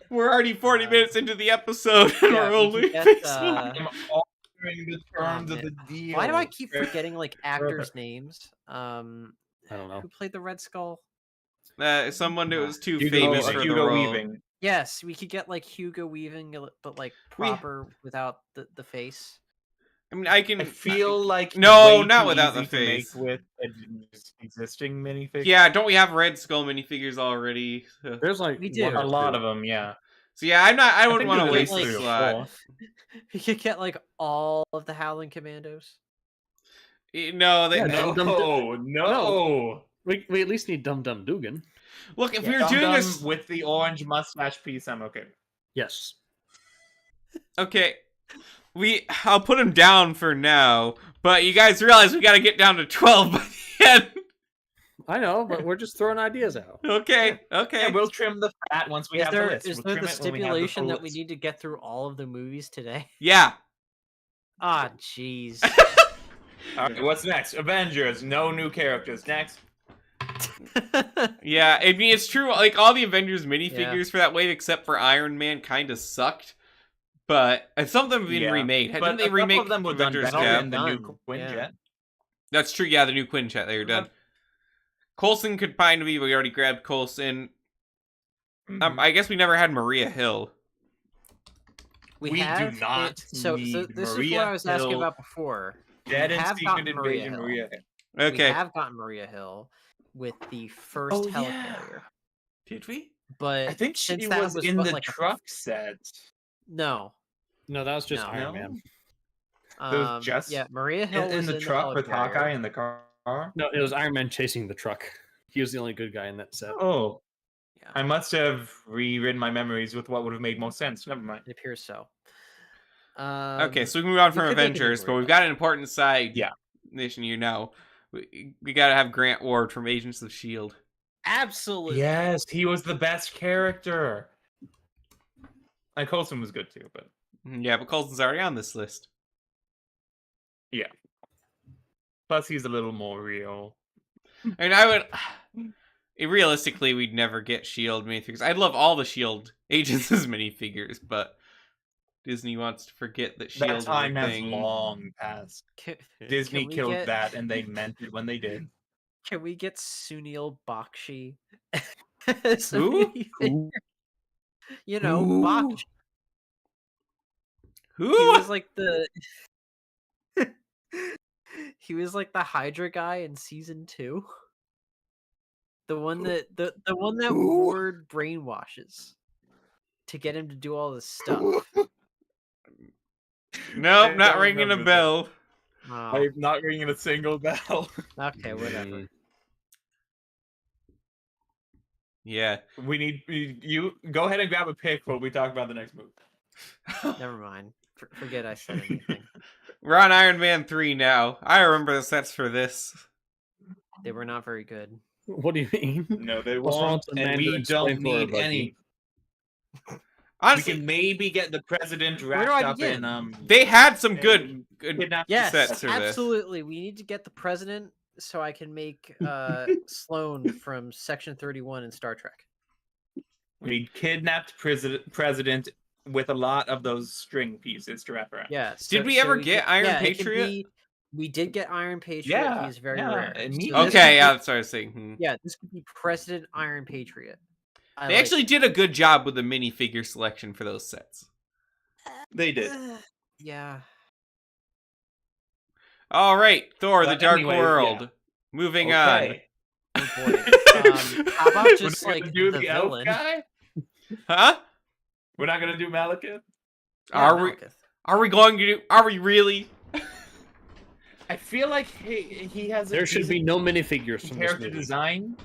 We're already 40 minutes into the episode, and Yeah, we're we only. can get, Phase uh, one. I'm altering the terms of man. the deal. Why do I keep forgetting like actors' names? I don't know. Who played the Red Skull? Someone that was too Hugo- famous like for the Hugo role. Weaving. Yes, we could get like Hugo Weaving, but like proper without the face. I mean, I can. I feel like No, way not too without the easy to make face. with existing minifigures. Yeah, don't we have Red Skull minifigures already? So There's like We do. one or a lot two. of them. Yeah. yeah, I'm not. I I wouldn't think want to there's waste at the least slot. 3 or 4. We could get like all of the Howling Commandos. No, they Yeah, no. No. We at least need Dum Dum Dugan. Look, if Yeah. we were Dum doing Dum this, with the orange mustache piece, I'm okay. Yes. okay, I'll put him down for now. But you guys realize we got to get down to 12 by the end. I know, but we're just throwing ideas out. Okay. Yeah, we'll trim the fat once we Is have there the list. is We'll there trim the it when we have the stipulation full that we list. need to get through all of the movies today? Yeah. Ah, jeez. All right, what's next? Avengers. No new characters. Next. Yeah, I mean, it's true. Like, all the Avengers minifigures for that wave, except for Iron Man, kind of sucked. But and some of them have been Yeah. remade. But Didn't they a couple remake of them were done Avengers better Cap? than the new Done, Quinjet. yeah. That's true. Yeah, the new Quinjet. They were done. Coulson could find me. We already grabbed Coulson. Mhm. I guess we never had Maria Hill. We have do not it, so need this is Maria what I was asking Hill, about before. Dead we and have Secret gotten Maria Invasion Hill. Maria Hill. We Okay. have gotten Maria Hill with the first Oh, yeah. helicarrier. Did we? But I think since she that was in what, the like truck set. No. No, that was just No. Iron Man. It was just Yeah, Maria Hill in was the in truck with helicarrier. Hawkeye in the car. No, it was Iron Man chasing the truck. He was the only good guy in that set. Oh, Yeah, I must have rewritten my memories with what would have made most sense. Never mind. it appears so. Okay, so we can move on we from could make it Avengers, but Maria we've Hill. got an important side Yeah. mission, you know. We gotta have Grant Ward from Agents of S.H.I.E.L.D. Absolutely. Yes, he was the best character. And Coulson was good too, but Yeah, but Coulson's already on this list. plus he's a little more real. I mean, I would... Realistically, we'd never get S.H.I.E.L.D. minifigures. I'd love all the S.H.I.E.L.D. agents as minifigures, but Disney wants to forget that S.H.I.E.L.D. That is time a has thing. long passed. Disney we killed get- that, and they meant it when they did. Can we get Sunil Bakshi? as a Who? minifigure? You know, Who? Bakshi. Who? He was like the he was like the Hydra guy in season 2. The one that the one that Who? Ward brainwashes to get him to do all this stuff. Nope, I not don't ringing a remember bell. Oh, I'm not ringing a single bell. okay, whatever. Yeah. We need you go ahead and grab a pick while we talk about the next movie. Never mind. Forget I said anything. We're on Iron Man 3 now. I remember the sets for this. They were not very good. What do you mean? No, they What's wrong won't, with the and we Mandarin? don't Explain for need everybody. any. We Honestly, can maybe get the president Where do wrapped I up in begin? they had some in good kidnapped Yes, sets for this. absolutely. We need to get the president so I can make Sloane from Section 31 in Star Trek. We need kidnapped president with a lot of those string pieces to wrap around. Yeah. Did we ever get Iron it can Patriot? we did get Iron Patriot. Yeah, He's very yeah, rare. and So me- this Okay, could yeah, be- that's what I was saying. Yeah, this could be President Iron Patriot. They actually did a good job with the minifigure selection for those sets. They did. Yeah. All right, Thor: The But Dark anyways, World. yeah. Moving Okay. Oh boy. How about just We're not like gonna do the the elf villain? guy? on. Huh? We're not gonna do Malekith? Are Yeah, we? Malekith. Are we going to do? Are we really? I feel like he has a There should be decent no minifigures from this character movie. design.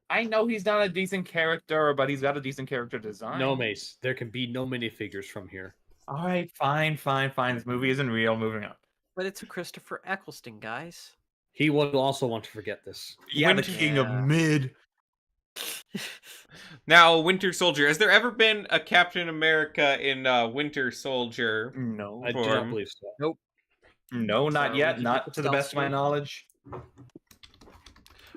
I know he's not a decent character, but he's got a decent character design. No, Mace. There can be no minifigures from here. All right, fine. This movie isn't real. Moving on. But it's Christopher Eccleston, guys. He will also want to forget this. Yeah, the Winter- king of Yeah. mid. Now, Winter Soldier. Has there ever been a Captain America in Winter Soldier? No, I do Form. not believe so. no, not So, yet. did you Not get to the the best of my stealth knowledge.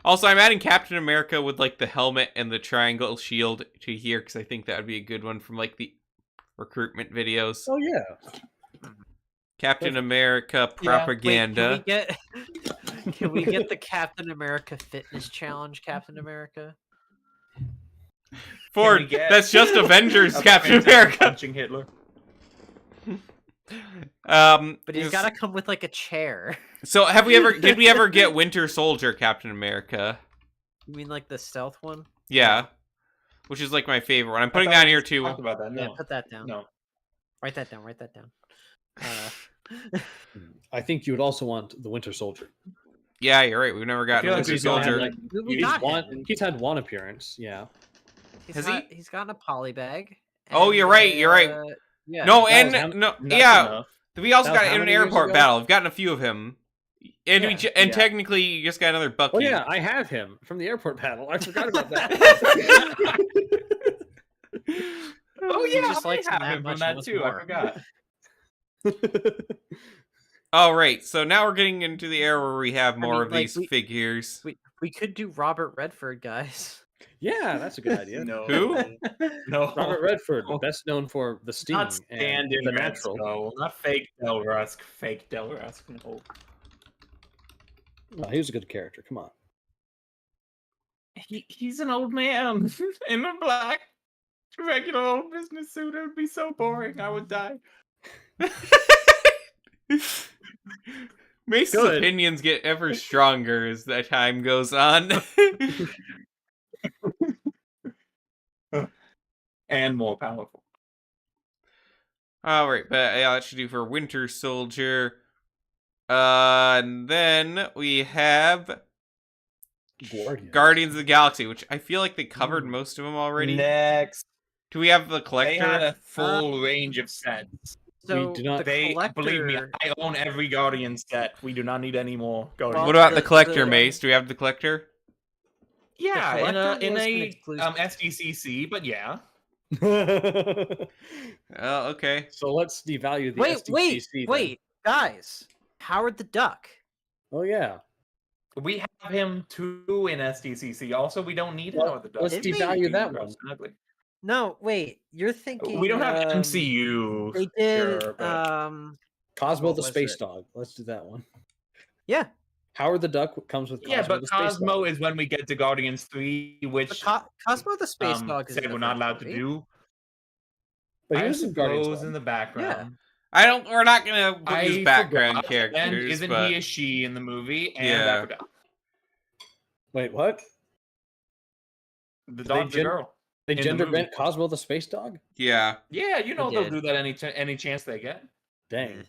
Also, I'm adding Captain America with like the helmet and the triangle shield to here because I think that would be a good one from like the recruitment videos. Oh yeah. Captain America Yeah. Wait, propaganda. Can we get the Captain America fitness challenge, Captain America? Ford, we get that's just Avengers A Captain fantastic America. punching Hitler. But he's yes. got to come with like a chair. So did we ever get Winter Soldier Captain America? You mean like the stealth one? Yeah. Which is like my favorite one. I'm I putting thought that we here just too. talked about that. Yeah, No, put that down. no. Write that down. Write that down. I think you would also want the Winter Soldier. Yeah, you're right. We've never gotten feel like Winter we've gone, Soldier. like, we He's, got he's had one appearance, yeah. Has he? He's gotten a poly bag. Oh, you're right, you're right. Yeah. No, That and was him. no, That's yeah. enough. We also That was got how in an many years airport ago? battle. We've gotten a few of him, and Yeah, and yeah. technically you just got another Bucky. Oh yeah, I have him from the airport battle. I forgot about that. Oh He yeah, just I likes him have that him much from that and too. wants I forgot. All right, so now we're getting into the era where we have more mean, of like, these figures. We could do Robert Redford, guys. Yeah, that's a good idea. No. Who? No. Robert Redford, best known for The Sting Not and stand-in The Red Natural. Skull. Not fake Del Rusk. Fake Del Rusk. No. Oh, he was a good character. Come on. He's an old man in black. regular old business suit. It would be so boring. I would die. Mace's Good. opinions get ever stronger as the time goes on. And more powerful. All right, but yeah, that should do for Winter Soldier. And then we have Guardians of the Galaxy, which I feel like they covered most of them already. Next. Do we have the They collector? had a full range of sets. So do not- Believe me, collector- I own every Guardian set. We do not need any more Guardians. Well, What about the the- collector, the- Mace? Do we have the collector? Yeah, collector in was an a exclusive. SDCC, but yeah. Oh, okay. So let's devalue the Wait, SDCC then. guys! Howard the Duck. Oh yeah. We have him too in SDCC. Also, we don't need Howard the Duck. Let's Did we? devalue that one. Gross and ugly. No, wait. You're thinking We don't have MCU. They did. sure, but- Cosmo What the was Space it? Dog. Let's do that one. Yeah, Howard the Duck comes with Cosmo yeah, but the Space Cosmo Dog. is when we get to Guardians 3, but which Cosmo the Space Dog is said in the we're not first allowed to movie. do. But he I was in Guardians suppose 1. in the background. We're not gonna put his background forgot. characters, And isn't but he a she in the movie? And Yeah. I forgot. Wait, what? The dog's a girl. They In the gender movie. bent Cosmo the Space Dog? yeah. Yeah, you know They they'll did. do that any chance they get. Dang.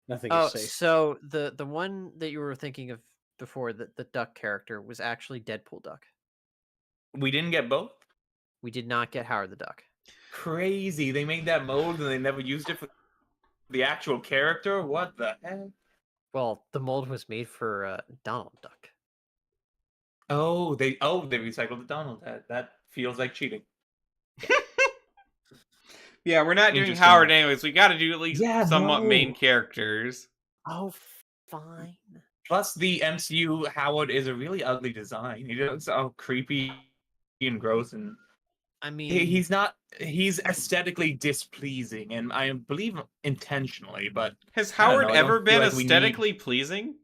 Nothing Oh, is safe. so the one that you were thinking of before, the Duck character, was actually Deadpool Duck. We didn't get both. We did not get Howard the Duck. Crazy. They made that mold and they never used it for the actual character. What the heck? Well, the mold was made for Donald Duck. Oh, they recycled the Donald. That feels like cheating. Yeah, we're not doing Interesting. Howard anyways. We got to do at least Yeah, somewhat no. main characters. Oh, fine. Plus, the MCU Howard is a really ugly design. He looks all creepy and gross, and I mean, he's aesthetically displeasing, and I believe intentionally. But Has I don't Howard know, I don't ever feel been like we need- aesthetically pleasing?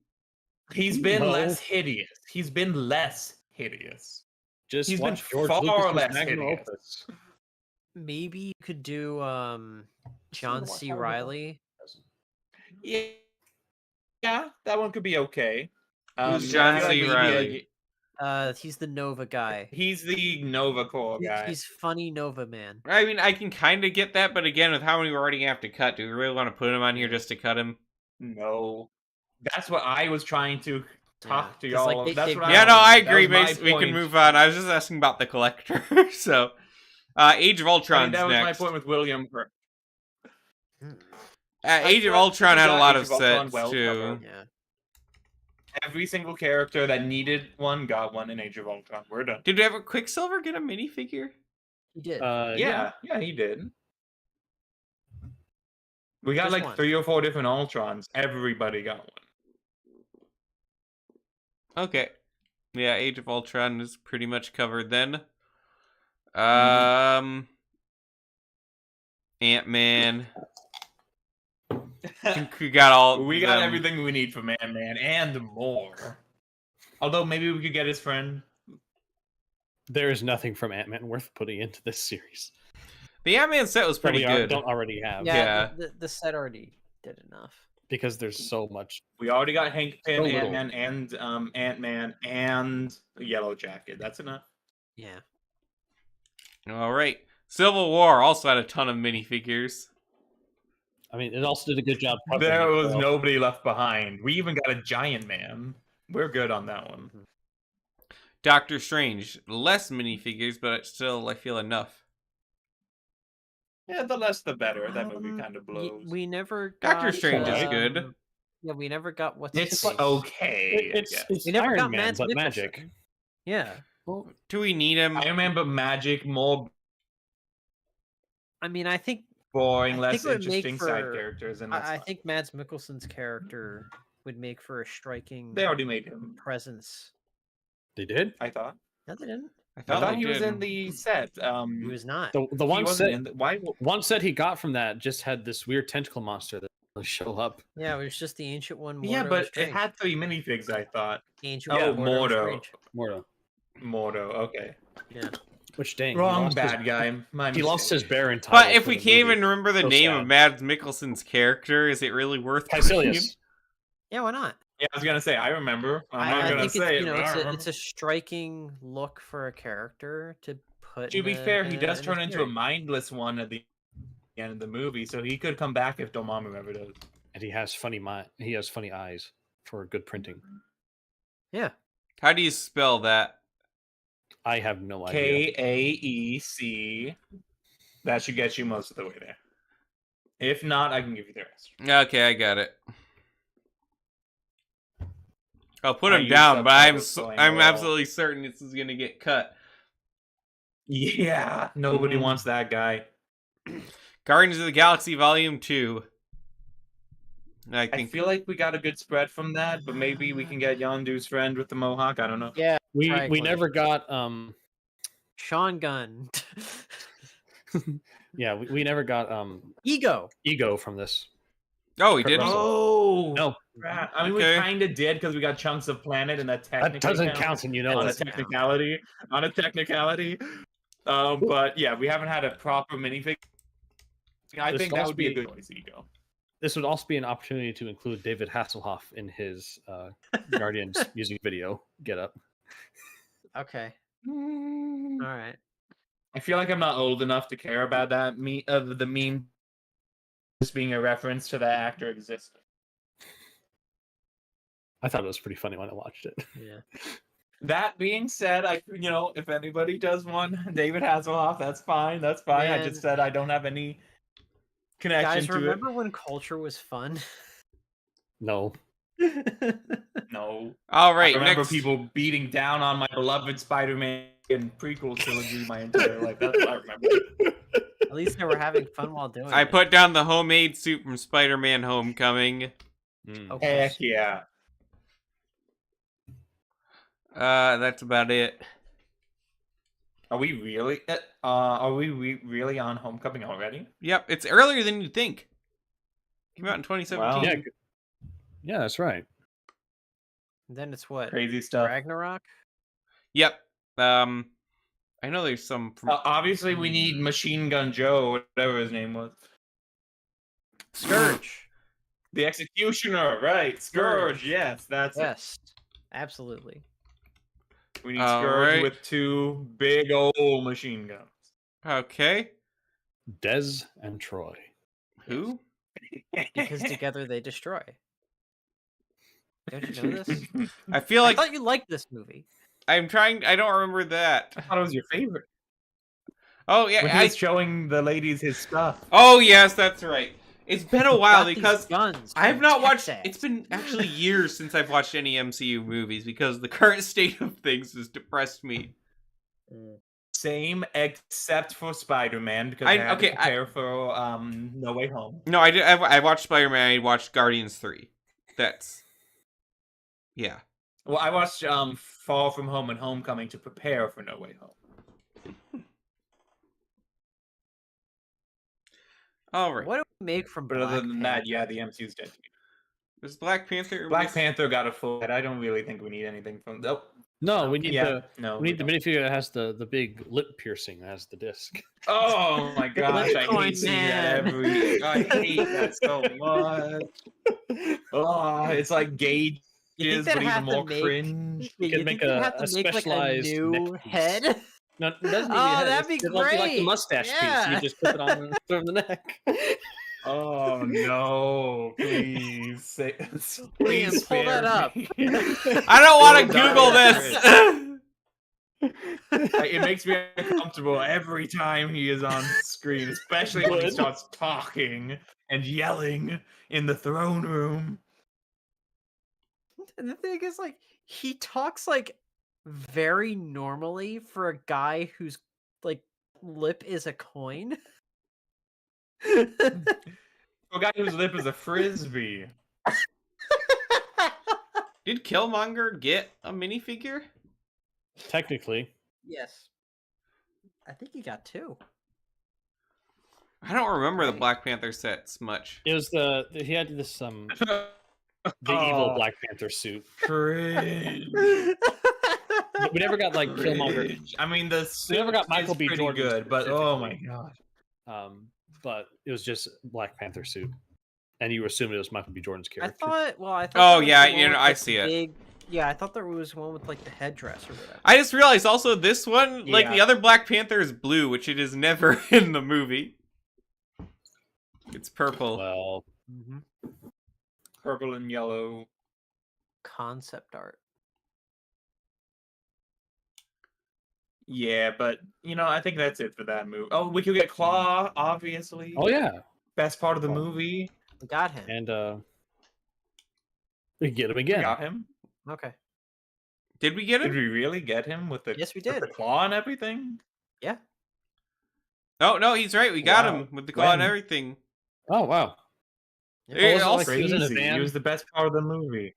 he's been No. less hideous. He's been less hideous. Just he's been watch George far Lucas's less magnum hideous. opus. maybe you could do John watch C. Howard the Duck. Riley. Yeah, yeah, that one could be okay. Who's I John feel C. we Reilly? need He's the Nova guy. He's the Nova Corps guy. He's funny Nova man. I mean, I can kind of get that, but again, with how many we already have to cut, do we really want to put him on here just to cut him? No, that's what I was trying to talk to 'cause, like, y'all. they- That's they- what Yeah, no, I that agree, was my Mace. We can point. move on. I was just asking about the collector. So, Age of I Ultron's mean, that was my next. point with William. Age of I Ultron had a got lot Age of of Ultron sets, well too. covered. Yeah. Every single character that needed one got one in Age of Ultron. We're done. Did we have a Quicksilver get a minifigure? He did. Yeah, he did. We got Just like one. 3 or 4 different Ultrons. Everybody got one. Okay. Yeah, Age of Ultron is pretty much covered then. Ant-Man. I think we got all. We got them. everything we need from Man-Man and more. Although maybe we could get his friend. There is nothing from Ant-Man worth putting into this series. The Ant-Man set was That pretty we good. don't already have. yeah. The set already did enough. Because there's so much. We already got Hank Pym, So little. Ant-Man, and Ant-Man, and Yellow Jacket. That's enough. Yeah. All right. Civil War also had a ton of minifigures. I mean, it also did a good job. covering There it, was though. nobody left behind. We even got a Giant Man. We're good on that one. Doctor Strange, less minifigures, but still, I feel enough. Yeah, the less the better. That movie kind of Y- blows. We never got, Doctor Strange is good. Yeah, we never got what's his It's face. okay. I It's guess. We never Iron got Man, Mads but Mikkelsen. magic. Yeah. Do we need him? Iron Man, but magic, more I mean, I think boring, I less think it would make interesting side for- characters, and that's I fine. think Mads Mikkelsen's character would make for a striking They already made him. presence. They did? I thought. No, they didn't. I thought they he was did. in the set. He was not. The he one wasn't set in why? one set he got from that just had this weird tentacle monster that will show up. Yeah, it was just the ancient one. Yeah, Mordo but Strange. it had 3 minifigs. I thought. Ancient Oh, one, Mordo Mordo. Strange. Mordo. Mordo. Okay. Yeah. Which dang, Wrong bad guy. My He lost his mistake. Baron title. But if for we the can't movie. even remember the So name sad. of Mads Mikkelsen's character, is it really worth bringing? Caecilius. Yeah, why not? Yeah, I was gonna say I remember. I'm not I gonna think say it's it. But I it's remember. a striking look for a character to put. To in be a- fair, in he a- does in turn into a series. mindless one at the end of the movie, so he could come back if Dormammu ever does. And he has funny eyes for good printing. Yeah. How do you spell that? I have no idea. Kaec. That should get you most of the way there. If not, I can give you the rest. Okay, I got it. I'll put I him use down, but subtitles, so I I'm know. absolutely certain this is gonna get cut. Yeah, nobody wants that guy. Guardians of the Galaxy Volume 2. I I think feel like we got a good spread from that, but maybe we can get Yondu's friend with the mohawk. I don't know. Yeah. We Kraglin. never got Sean Gunn. yeah, we never got Ego. ego from this. Oh, he Kurt did. Russell. Oh, No, crap. I mean, Okay. we kind of did because we got chunks of planet, and that technically that doesn't counts count, and you know on a it. technicality. On a technicality. But yeah, we haven't had a proper minifig. I This think could that also would be a be- good choice, Ego. This would also be an opportunity to include David Hasselhoff in his Guardians music video get up. Okay. All right. I feel like I'm not old enough to care about that the meme just being a reference to that actor existing. I thought it was pretty funny when I watched it. Yeah. That being said, if anybody does one, David Hasselhoff, that's fine. That's fine. I Man. just said I don't have any connection Guys, to remember when culture was fun? No. it. No. All right, I remember next. people beating down on my beloved Spider-Man and prequel trilogy my entire life. That's what I remember. At least they were having fun while doing I it. put down the homemade suit from Spider-Man Homecoming. Okay. Heck yeah. That's about it. Are we really? Really on Homecoming already? Yep, it's earlier than you'd think. Came out in 2017. Wow. Yeah, yeah, that's right. Then it's what? Crazy stuff. Ragnarok? Yep. I know there's some. From... Obviously, we need Machine Gun Joe, whatever his name was. Scourge. The Executioner, right? Scourge, yes, that's it. Yes. Absolutely. We need All Scourge right. with two big old machine guns. Okay. Dez and Troy. Who? Because together they destroy. Don't you know this? I feel I like thought you liked this movie. I'm trying. I don't remember that. I thought it was your favorite. Oh yeah. When he was showing the ladies his stuff. Oh yes, that's right. It's been a while Got these because guns I've from not watched. Texas. It's been actually years since I've watched any MCU movies because the current state of things has depressed me. Same, except for Spider-Man, because I- I had okay, to prepare for No Way Home. No, I did. I watched Spider-Man. I watched Guardians 3. That's. Yeah. Well, I watched Far From Home and Homecoming to prepare for No Way Home. All right. What do we make from But Black other than that, Panther? yeah, the MCU's dead to me. Was Black Panther? Black Panther got a full head. I don't really think we need anything from. Oh, No, we need no. we need the don't. minifigure that has the big lip piercing that has the disc. Oh my gosh, I Bitcoin hate seeing that Man. I hate that so much. Oh, it's like gauges, You think but they'd even have to more make- cringe. You You could think make they'd a have to make like a specialized new neck piece. head? No, it doesn't need Oh, a head. that'd be It's like the great. mustache piece. Yeah. You just put it on from the neck. Oh no! Please, Liam, please pull that spare up. me. I don't want to Don't Google die. this. It makes me uncomfortable every time he is on screen, especially when he starts talking and yelling in the throne room. And the thing is, like, he talks like very normally for a guy whose like lip is a coin. A guy whose lip is a frisbee. Did Killmonger get a minifigure? Technically, Yes. I think he got two. I don't remember the Right. Black Panther sets much. it was he had this the Oh, evil Black Panther suit. cringe. The we never got like Killmonger. Bridge. I mean, the We never got Michael is B. pretty Jordan good, but oh my specifically. god. But it was just Black Panther suit, and you assumed it was Michael B. Jordan's I character. thought. Well, I thought. Oh, there was yeah, the one you know, with, I like, see the it. big- Yeah, I thought there was one with like the headdress or whatever. I just realized also this one, like the Yeah. other Black Panther, is blue, which it is never in the movie. It's purple. Well, Mm-hmm. Purple and yellow. Concept art. Yeah, but you know, I think that's it for that movie. Oh, we could get Claw, obviously. oh yeah, Best part of the movie. We got him. and we get him We again. got him. Okay. Did we get Did it? we really get him with the Yes, we with did. the claw and everything? Yeah. Oh no, he's right. We got Wow. him with the claw and When? everything. Oh wow, Yeah. It was it also- like he was in a Crazy. van? He was the best part of the movie.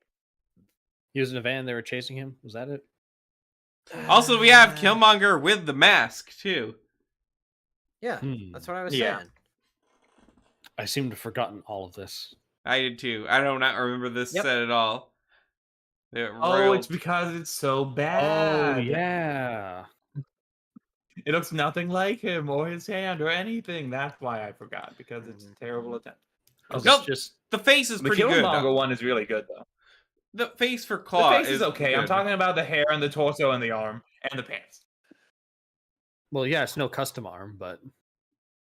he was in a van. They were chasing him. Was that it? Also, we have Killmonger with the mask too. Yeah, Hmm. that's what I was Yeah. saying. I seem to have forgotten all of this. I did too. I do not remember this Yep. set at all. The Oh, royal- it's because it's so bad. Oh yeah. It looks nothing like him or his hand or anything. That's why I forgot, because it's a terrible attempt. 'Cause Nope. it's just the face is The pretty good. Killmonger though. one is really good, though. The face for The Claw face is okay. I'm good. talking about the hair and the torso and the arm and the pants. well, yeah, it's no custom arm, but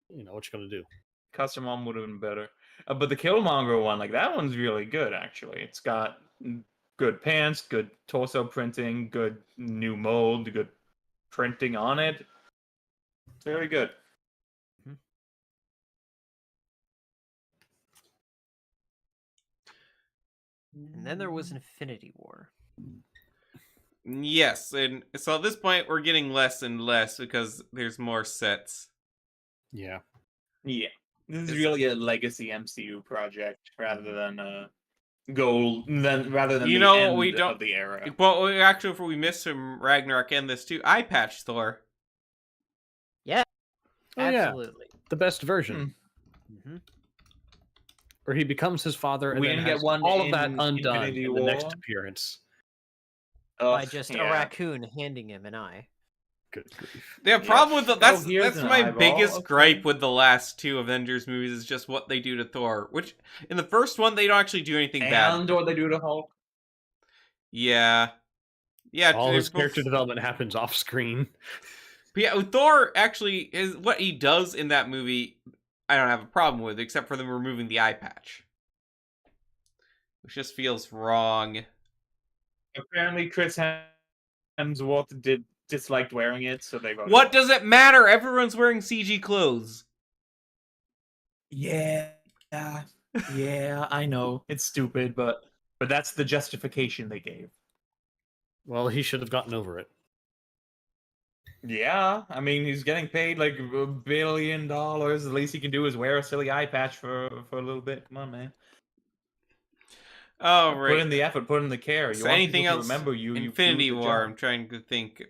you know what you gonna do. Custom arm would have been better. But the Killmonger one, like that one's really good, actually. It's got good pants, good torso printing, good new mold, good printing on it. It's very good. And then there was Infinity War. Yes, and so at this point we're getting less and less because there's more sets. Yeah. Yeah. This is It's- really a legacy MCU project rather than a rather than You the know, end we don't- of the era. Well, actually, if we missed from Ragnarok and this too, Eye Patch Thor. Oh, yeah. Absolutely. The best version, Mm-hmm. where he becomes his father, and We then didn't get has one all of that in undone Infinity in the next War. appearance. By Ugh, just yeah. a raccoon handing him an eye. Good grief. The problem with the, that's here's an my eyeball, biggest okay. gripe with the last two Avengers movies is just what they do to Thor. Which in the first one they don't actually do anything bad. And what they do to Hulk. Yeah, All they're his both- character development happens off screen. But yeah, Thor actually is what he does in that movie. I don't have a problem with, except for them removing the eye patch, which just feels wrong. Apparently, Chris Hemsworth disliked wearing it, so they voted. What does it matter? Everyone's wearing CG clothes. Yeah, yeah, I know it's stupid, but that's the justification they gave. Well, he should have gotten over it. Yeah, I mean he's getting paid like $1 billion. The least he can do is wear a silly eye patch for a little bit. Come on, man. Oh, Put right. in the effort, put in the care. You So want anything people to else? remember you. Infinity you do the War. job. I'm trying to think. If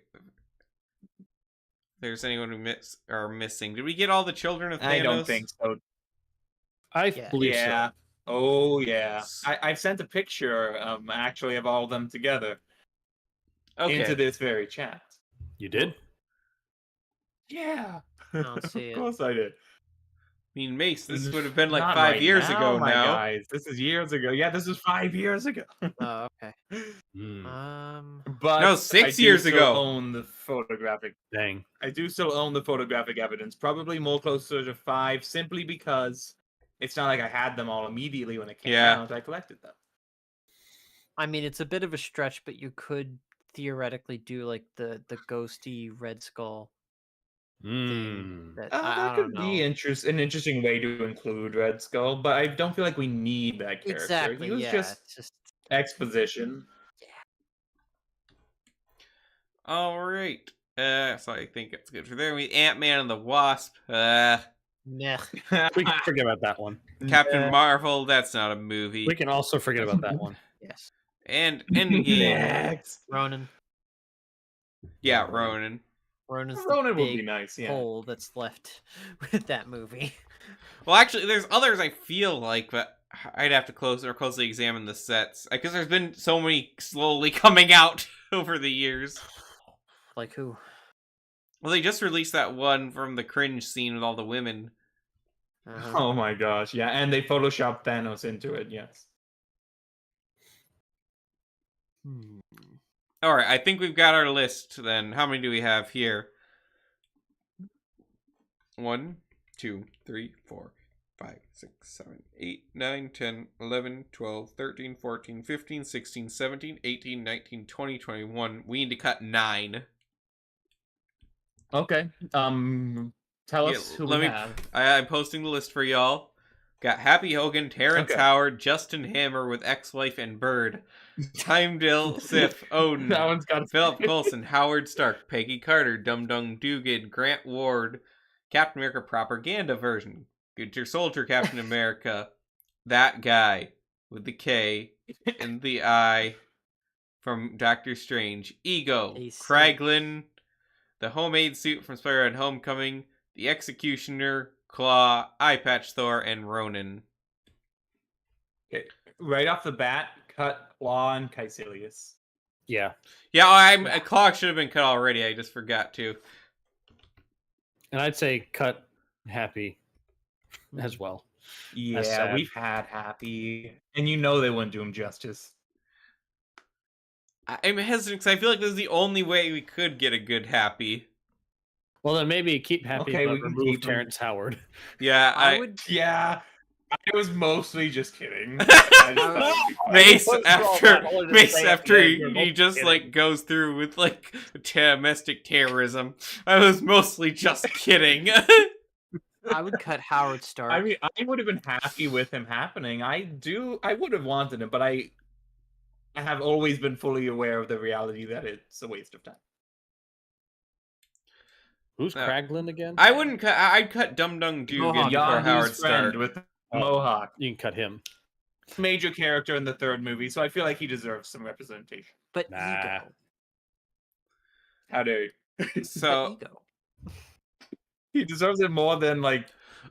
there's anyone we are missing. Did we get all the children of Thanos? I don't think so. I Yeah. believe Yeah. so. Oh yeah. I've sent a picture actually of all of them together Okay. into this very chat. You did? Yeah. I don't see Of it. course I did. I mean, Mace, this would have been like Not 5 right years now, ago my now. guys. This is years ago. Yeah, this is 5 years ago. Oh, okay. Hmm. But No, 6 I do years still ago. Own the photographic. Dang. I do still own the photographic evidence. Probably more closer to 5, simply because it's not like I had them all immediately when it came Yeah. out. I collected them. I mean, it's a bit of a stretch, but you could theoretically do like the ghosty Red Skull thing. Mm. That That I could don't know. be an interesting way to include Red Skull, but I don't feel like we need that character. Exactly. He was Yeah. just It's just exposition. All right. So I think it's good for there. We Ant-Man and the Wasp. meh. We can forget about that one. Captain Marvel. That's not a movie. We can also forget about that one. Yes. And Endgame. Next. Ronin. Yeah, Ronin. Ronan's the Ronin would be big nice, yeah. hole that's left with that movie. Well, actually, there's others I feel like, but I'd have to closely examine the sets because there's been so many slowly coming out over the years. Like who? Well, they just released that one from the cringe scene with all the women. Uh-huh. Oh my gosh, yeah, and they photoshopped Thanos into it. Yes. All right, I think we've got our list then. How many do we have here? 1, 2, 3, 4, 5, 6, 7, 8, 9, 10, 11, 12, 13, 14, 15, 16, 17, 18, 19, 20, 21. We need to cut 9. Okay. Tell us who we have. I'm posting the list for y'all. Got Happy Hogan, Terrence Howard, Justin Hammer with Exwife and Bird, Heimdall, Sif, Odin, That one's got Phillip Coulson, Howard Stark, Peggy Carter, Dum Dum Dugan, Grant Ward, Captain America Propaganda version, Winter Soldier Captain America, that guy with the K and the I from Doctor Strange, Ego, AC. Kraglin, the homemade suit from Spider-Man Homecoming, the Executioner, Claw, Eyepatch Thor, and Ronin. Okay. Right off the bat, cut Claw and Caecilius. Yeah. Yeah, Claw should have been cut already. I just forgot to. And I'd say cut Happy as well. Yeah, sad. we've had Happy, and you know they wouldn't do him justice. I'm hesitant because I feel like this is the only way we could get a good Happy. Well, then maybe keep Happy, Okay, but we can remove keep him. Terrence Howard. Yeah, I would. Yeah, I was mostly just kidding. Mace What's wrong, after Matt? I'll just Mace say at after the end, he we're both just kidding. like goes through with like domestic terrorism. I was mostly just kidding. I would cut Howard Stark. I mean, I would have been happy with him happening. I would have wanted him, but I have always been fully aware of the reality that it's a waste of time. Who's Kraglin again? I wouldn't cut. I'd cut Dum Dum Dugan Mohawk. before Howard Yondu's friend Stark. with the Oh. Mohawk. You can cut him. Major character in the third movie, so I feel like he deserves some representation. but Nah. Ego. How dare you? So But Ego. He deserves it more than like.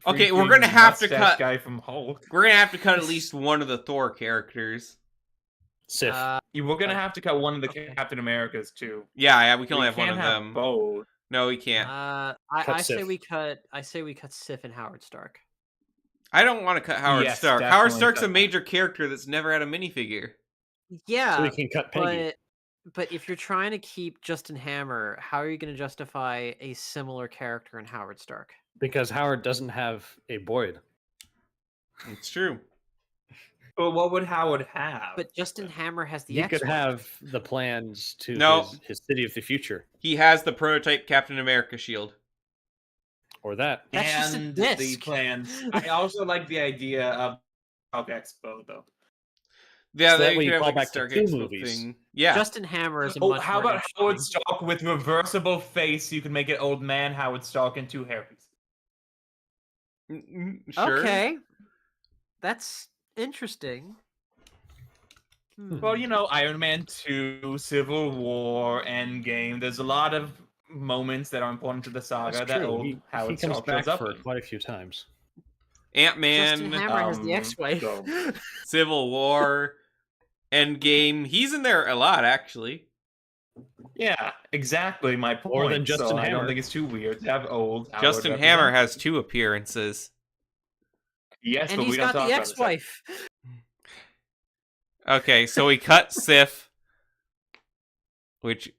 Okay, we're freaking gonna have to mustache cut- guy from Hulk. we're gonna have to cut at least one of the Thor characters. Sif. We're gonna have to cut one of the Okay. Captain Americas too. Yeah, we can only We have one of can't have them. both. No, we can't. Cut I say Sif. we cut. I say we cut Sif and Howard Stark. I don't want to cut Howard Yes, Stark. Howard definitely Stark's cut a that. major character that's never had a minifigure. Yeah, so we can cut Peggy. but if you're trying to keep Justin Hammer, how are you going to justify a similar character in Howard Stark? Because Howard doesn't have a Boyd. It's true. But what would Howard have? But Justin Hammer has the He could X-Men. have the plans to No. his City of the Future. He has the prototype Captain America shield. Or that. That's just a and the disc. plans. I also like the idea of Hulk Expo though. Yeah, So that they way could you have call like a back to Stark two Expo movies. thing. Yeah. Justin Hammer is a Oh, much how more about Howard interesting- Stark with reversible face? You can make it old man Howard Stark and two Harrys. Sure. Okay, that's interesting. Well, you know, Iron Man 2, Civil War, Endgame. There's a lot of moments that are important to the saga That's that true. old He Howard comes Stark back shows up for in. quite a few times. Justin Ant-Man, Hammer has the X-Wife. go. Civil War, Endgame. He's in there a lot, actually. Yeah, exactly my point. More than Justin so I Hammer. don't think it's too weird to have old Howard Justin represent. Hammer has 2 appearances. Yes, And but he's we don't got talk the about this. X-Wife. Okay, so we cut Sif, which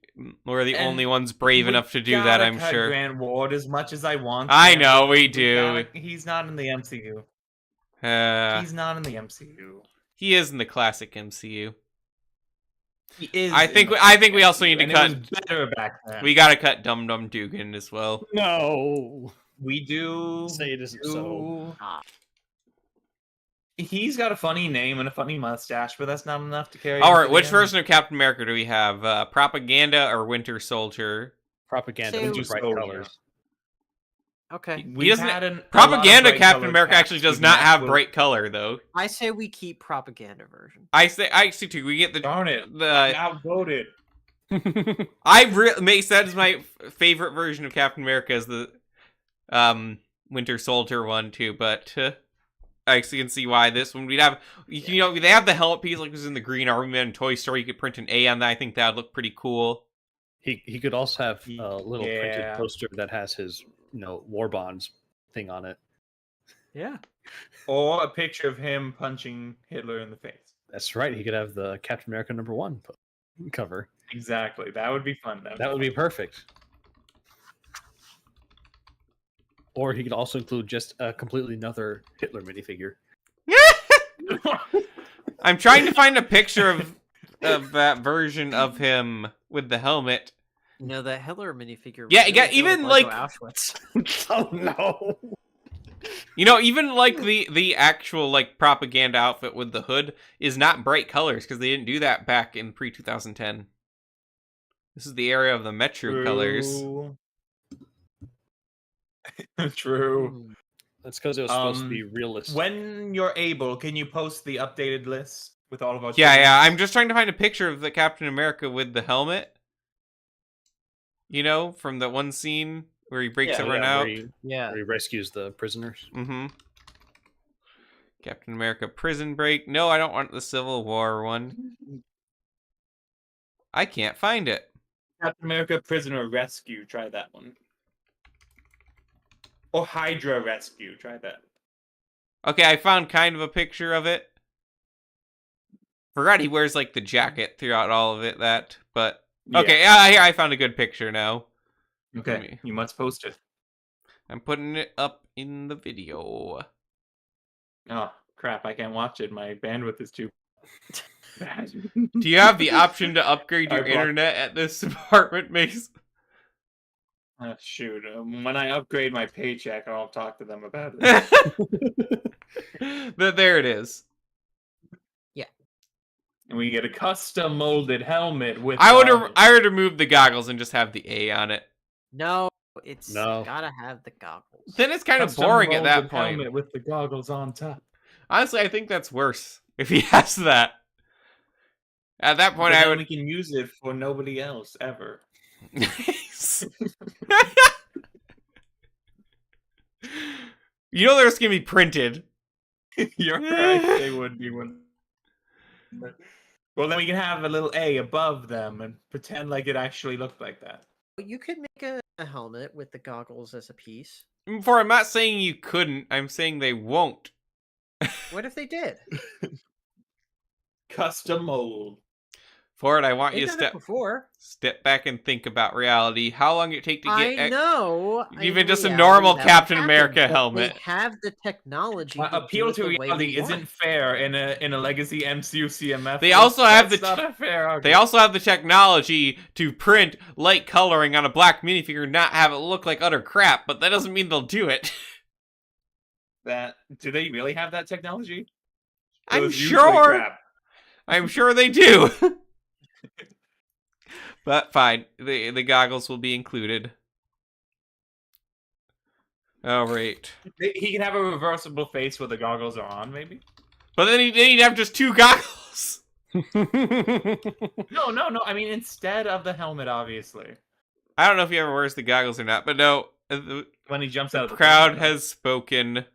we're the And only ones brave We enough to do gotta that, I'm cut sure. Grant Ward as much as I want. I to. know, we do. He's not in the MCU. He's not in the MCU. He is in the classic MCU. He is. I in think the we also MCU, need to and cut. It was better back then. We gotta cut Dum Dum Dugan as well. No. We do. Say it isn't so. He's got a funny name and a funny mustache, but that's not enough to carry. All him right, to the which end. version of Captain America do we have? Propaganda or Winter Soldier? Propaganda Say with Winter bright Soldier. colors. Okay, We've doesn't- had a lot of Propaganda bright Captain colored America caps. actually does We've not met have with- bright color though. I say we keep propaganda version. I see too. We get the Darn it! the. Outvoted. Mace, that is my favorite version of Captain America is the Winter Soldier one too, but I actually can see why this one we'd have they have the helmet piece like this in the Green Army Man Toy Story. You could print an A on that. I think that would look pretty cool. He could also have a little printed Yeah. poster that has his war bonds thing on it. Yeah. Or a picture of him punching Hitler in the face. That's right. He could have the Captain America #1 cover. Exactly. That would be fun. That would be perfect. Or he could also include just a completely another Hitler minifigure. I'm trying to find a picture of that version of him with the helmet. You know, that Hitler minifigure. Yeah, really yeah, feels even, Lego like- Auschwitz. Oh no! Even like the actual like propaganda outfit with the hood is not bright colors because they didn't do that back in pre-2010. This is the era of the Metro colors. True. That's because it was supposed to be realistic. When you're able, can you post the updated list with all of our? Yeah. I'm just trying to find a picture of the Captain America with the helmet. From that one scene where he breaks everyone out. Yeah. Where he rescues the prisoners. Mm-hmm. Captain America prison break. No, I don't want the Civil War one. I can't find it. Captain America Prisoner Rescue. Try that one. Or Hydra Rescue. Try that. Okay, I found kind of a picture of it. Forgot he wears like the jacket throughout all of it. But okay, here I found a good picture now. Okay, you must post it. I'm putting it up in the video. Oh crap! I can't watch it. My bandwidth is too bad. Do you have the option to upgrade your I blocked- internet at this apartment, Mace? Shoot! When I upgrade my paycheck, I'll talk to them about it. There it is. And we get a custom molded helmet with. I goggles. would remove the goggles and just have the A on it. No, it's No. gotta have the goggles. Then it's kind of Custom boring at that molded point. helmet with the goggles on top. Honestly, I think that's worse if he has that. At that point, But I then would. we can use it for nobody else ever. There's gonna be printed. You're right. They would be one. Well, then we can have a little A above them and pretend like it actually looked like that. You could make a helmet with the goggles as a piece. I'm not saying you couldn't. I'm saying they won't. What if they did? Custom mold. Ford, I want you They've to done it before. step back and think about reality. How long it take to get I know. even in just a reality normal that would Captain happen, America but helmet? They have the technology. To Appeal do it to the way reality we isn't want. fair in a legacy MCU CMF. They also have That's the not a fair argument. They also have the technology to print light coloring on a black minifigure, not have it look like utter crap. But that doesn't mean they'll do it. Do they really have that technology? It I'm was usually sure. crap. I'm sure they do. But fine, the goggles will be included. All right. He can have a reversible face where the goggles are on, maybe. But then he'd have just two goggles. No. I mean, instead of the helmet, obviously. I don't know if he ever wears the goggles or not, but no. The When he jumps out of the crowd plane. has spoken.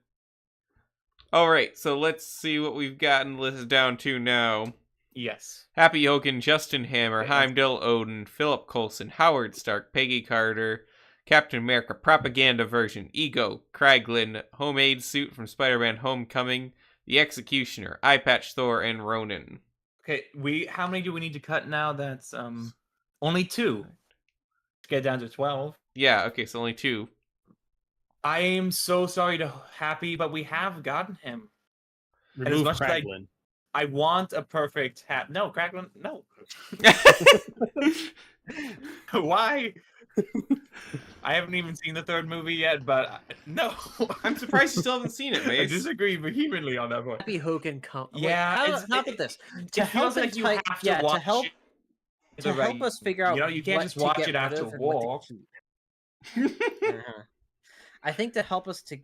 All right, so let's see what we've gotten listed down to now. Yes. Happy Hogan, Justin Hammer, Okay. Heimdall, Odin, Phillip Coulson, Howard Stark, Peggy Carter, Captain America Propaganda Version, Ego, Kraglin, Homemade Suit from Spider-Man Homecoming, The Executioner, Eyepatch Thor, and Ronin. Okay, how many do we need to cut now? That's only 2. To get down to 12. Yeah, okay, so only 2. I am so sorry to Happy, but we have gotten him. Remove much as Kraglin. I want a perfect hat. No, Kraglin, no. Why? I haven't even seen the 3rd movie yet, but no. I'm surprised you still haven't seen it, I Mace. disagree vehemently on that point. Happy Hogan come. Yeah, how about this? To It feels help like us you type- have to yeah, watch to help it to help us figure out. you can't what just to watch get it rid after of and what to war. keep. I think to help us to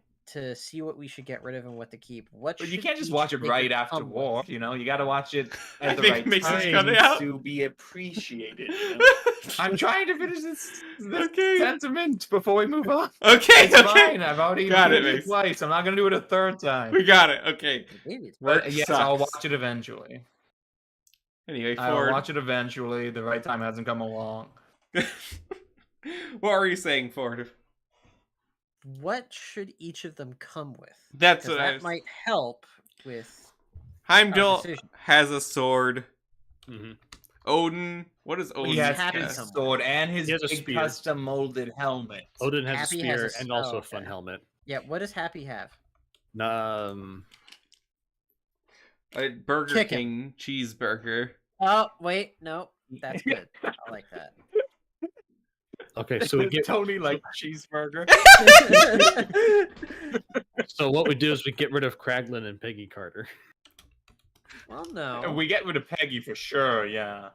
see what we should get rid of and what to keep. But you should can't just each watch it figure right after come with? war. You got to watch it I at the think right Mason's cut it time out. to be appreciated. I'm trying to finish this Okay. sentiment before we move on. Okay, It's okay. fine. I've already Got done it, it Mace. twice. I'm not going to do it a 3rd time. We got it, okay. Maybe it's Work Yes, sucks. I'll watch it eventually. Anyway, I'll Ford. watch it eventually. The right time hasn't come along. What are you saying, Ford? What should each of them come with? That's 'Cause what I that was... might help with Heimdall decision. has a sword. Mhm. Odin, what is Odin? He has Happy his somewhere. sword and his He has a big spear. custom molded helmet. Odin has Happy a has spear a s- and also oh, a fun okay. helmet. Yeah, what does Happy have? Burger Chicken. King cheeseburger. Oh, wait, no, that's good. I like that. Okay, so we get Tony like cheeseburger. so what we do is we get rid of Kraglin and Peggy Carter. Well, no. We get rid of Peggy for sure, yeah.